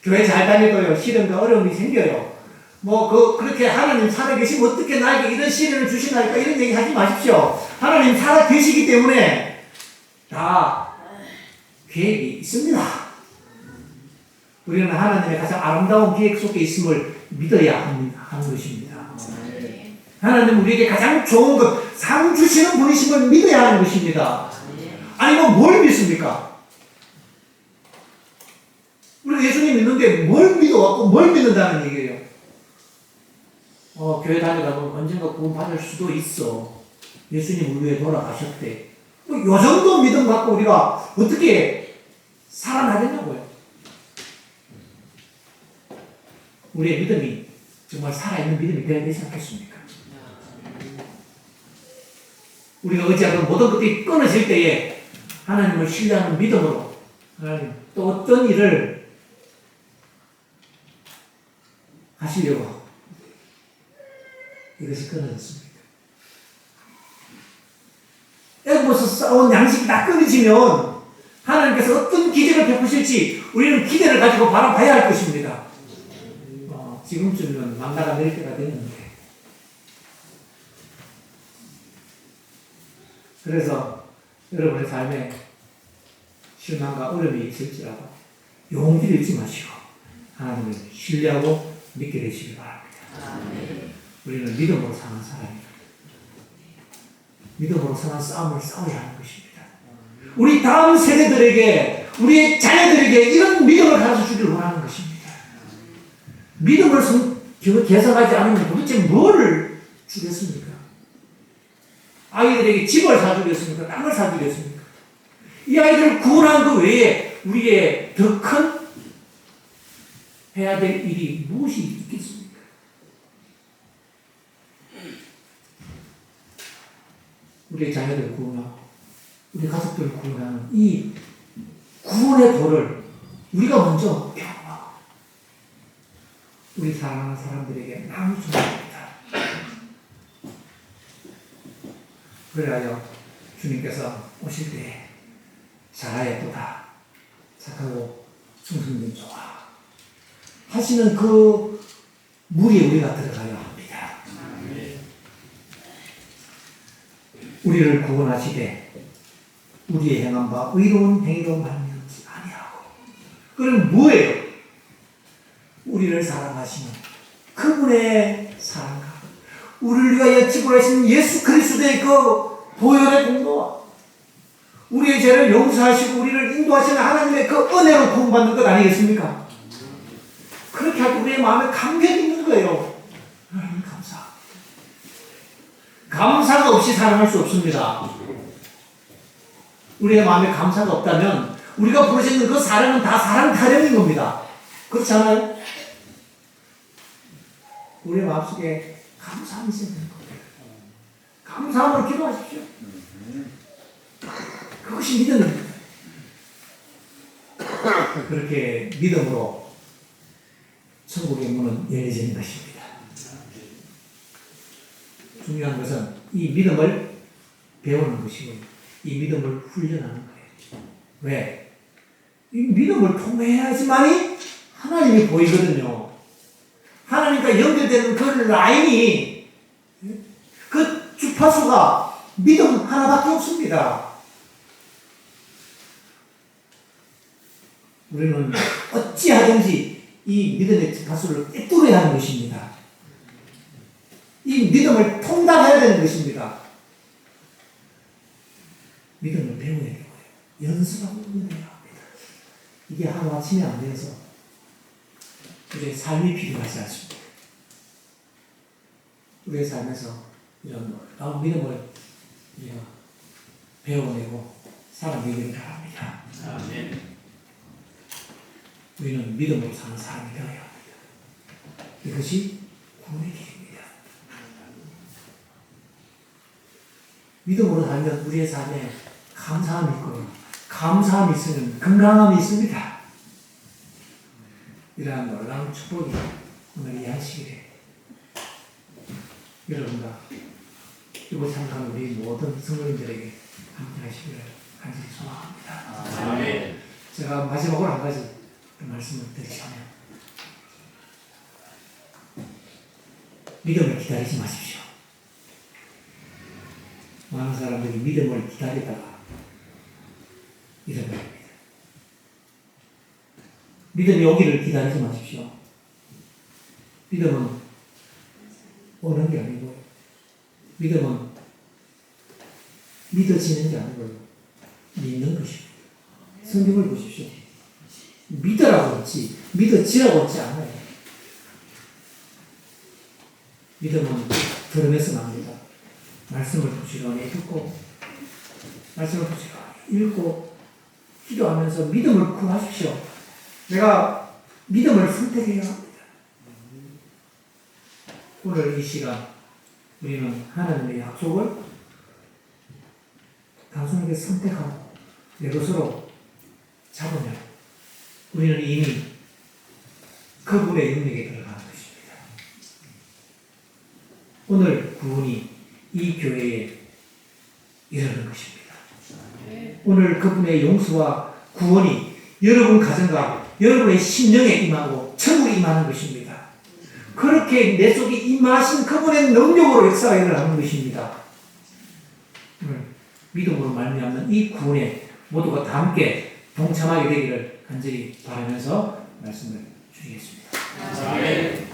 교회 잘 다니고요. 시련과 어려움이 생겨요. 그렇게 하나님 살아계시면 어떻게 나에게 이런 시련을 주시나니까 이런 얘기 하지 마십시오. 하나님 살아계시기 때문에 다 계획이 있습니다. 우리는 하나님의 가장 아름다운 계획 속에 있음을 믿어야 하는 것입니다. 하나님 우리에게 가장 좋은 것, 상 주시는 분이심을 믿어야 하는 것입니다. 아니면 뭘 믿습니까? 우리가 예수님 믿는데 뭘 믿어왔고 뭘 믿는다는 얘기예요. 교회 다니다 보면 언젠가 구원 받을 수도 있어. 예수님 우리 위해 돌아가셨대. 요 정도 믿음 갖고 우리가 어떻게 살아나겠냐고요. 우리의 믿음이 정말 살아있는 믿음이 되어야 되지 않겠습니까? 우리가 의지하던 모든 것들이 끊어질 때에 하나님을 신뢰하는 믿음으로 하나님 또 어떤 일을 하시려고 이것이 끊어졌습니까? 애굽에서 싸운 양식이 다 끊어지면 하나님께서 어떤 기적을 베푸실지 우리는 기대를 가지고 바라봐야 할 것입니다. 지금쯤이면 만나가 내릴 때가 됐는데 그래서 여러분의 삶에 실망과 어려움이 있을지라도 용기를 잃지 마시고 하나님을 신뢰하고 믿게 되시기 바랍니다. 우리는 믿음으로 사는 사람입니다. 믿음으로 사는 싸움을 싸워야 하는 것입니다. 우리 다음 세대들에게 우리의 자녀들에게 이런 믿음을 가르쳐 주길 원하는 것입니다. 믿음을 개선하지 않으면 도대체 뭘 주겠습니까? 아이들에게 집을 사주겠습니까? 땅을 사주겠습니까? 이 아이들을 구원한 그 외에 우리의 더 큰 해야 될 일이 무엇이 있겠습니까? 우리의 자녀들을 구원하고 우리 가족들을 구원하는 이 구원의 도를 우리가 먼저 경험하고 우리 사랑하는 사람들에게 나누어야 합니다. 그래야 주님께서 오실 때 잘하였도다 착하고 충성된 종아 하시는 그 물에 우리가 들어가야 합니다. 우리를 구원하시되 우리의 행한 바 의로운 행위로 말미암지 아니하고 그럼 뭐예요? 우리를 사랑하시는 그분의 사랑과 우리를 위하여 지불하신 예수 그리스도의 그 보혈의 공로와 우리의 죄를 용서하시고 우리를 인도하시는 하나님의 그 은혜로 구원받는 것 아니겠습니까? 그렇게 할 때 우리의 마음에 감격이 있는 거예요. 하나님 감사. 감사가 없이 사랑할 수 없습니다. 우리의 마음에 감사가 없다면 우리가 부르짖는 그 사랑은 다 사랑 타령인 겁니다. 그렇지 않아요? 우리의 마음속에 감사함이 있어야 되는 겁니다. 감사함으로 기도하십시오. 그것이 믿음입니다. 그렇게 믿음으로 천국의 문은 열려지는 것입니다. 중요한 것은 이 믿음을 배우는 것이고 이 믿음을 훈련하는 거예요. 왜? 이 믿음을 통해야지만이 하나님이 보이거든요. 하나님과 연결되는 그 라인이, 그 주파수가 믿음 하나밖에 없습니다. 우리는 어찌하든지 이 믿음의 주파수를 꿰뚫어야 하는 것입니다. 이 믿음을 통달해야 되는 것입니다. 믿음을 배워야 되고요. 연습하고 있어야 합니다. 이게 하루아침에 안 돼서 우리의 삶이 필요하지 않습니다. 우리의 삶에서 이런 믿음을 우리가 배워내고 살아내기를 바랍니다. 아멘. 우리는 믿음으로 사는 사람이 되어야 합니다. 이것이 구원의 길입니다. 믿음으로 살면 우리의 삶에 감사함이 있고요. 감사함이 있으면 건강함이 있습니다. 이러한 놀라운 축복이 오늘 이 안식일에 여러분과 이곳 참가한 우리 모든 성도님들에게 함께 하시기를 간절히 소망합니다. 아멘. 제가 마지막으로 한 가지 말씀을 드리자면 믿음을 기다리지 마십시오. 많은 사람들이 믿음을 기다리다가 잃어버립니다. 믿음이 오기를 기다리지 마십시오. 믿음은 오는 게 아니고요. 믿음은 믿어지는 게 아니고요. 믿는 것입니다. 성경을 보십시오. 믿으라고 했지 믿어지라고 했지 않아요. 믿음은 들으면서 납니다. 말씀을 부지런히 듣고 말씀을 부지런히 읽고 기도하면서 믿음을 구하십시오. 내가 믿음을 선택해야 합니다. 오늘 이 시간 우리는 하나님의 약속을 단순하게 선택하고 내 것으로 잡으면 우리는 이미 그분의 능력에 들어가는 것입니다. 오늘 구원이 이 교회에 이르는 것입니다. 오늘 그분의 용서와 구원이 여러분 가정과 여러분의 심령에 임하고 천국에 임하는 것입니다. 그렇게 내 속에 임하신 그분의 능력으로 역사가 일어나는 것입니다. 오늘 믿음으로 말미암는 이 구원에 모두가 다 함께 동참하게 되기를 간절히 바라면서 말씀을 드리겠습니다. 아멘.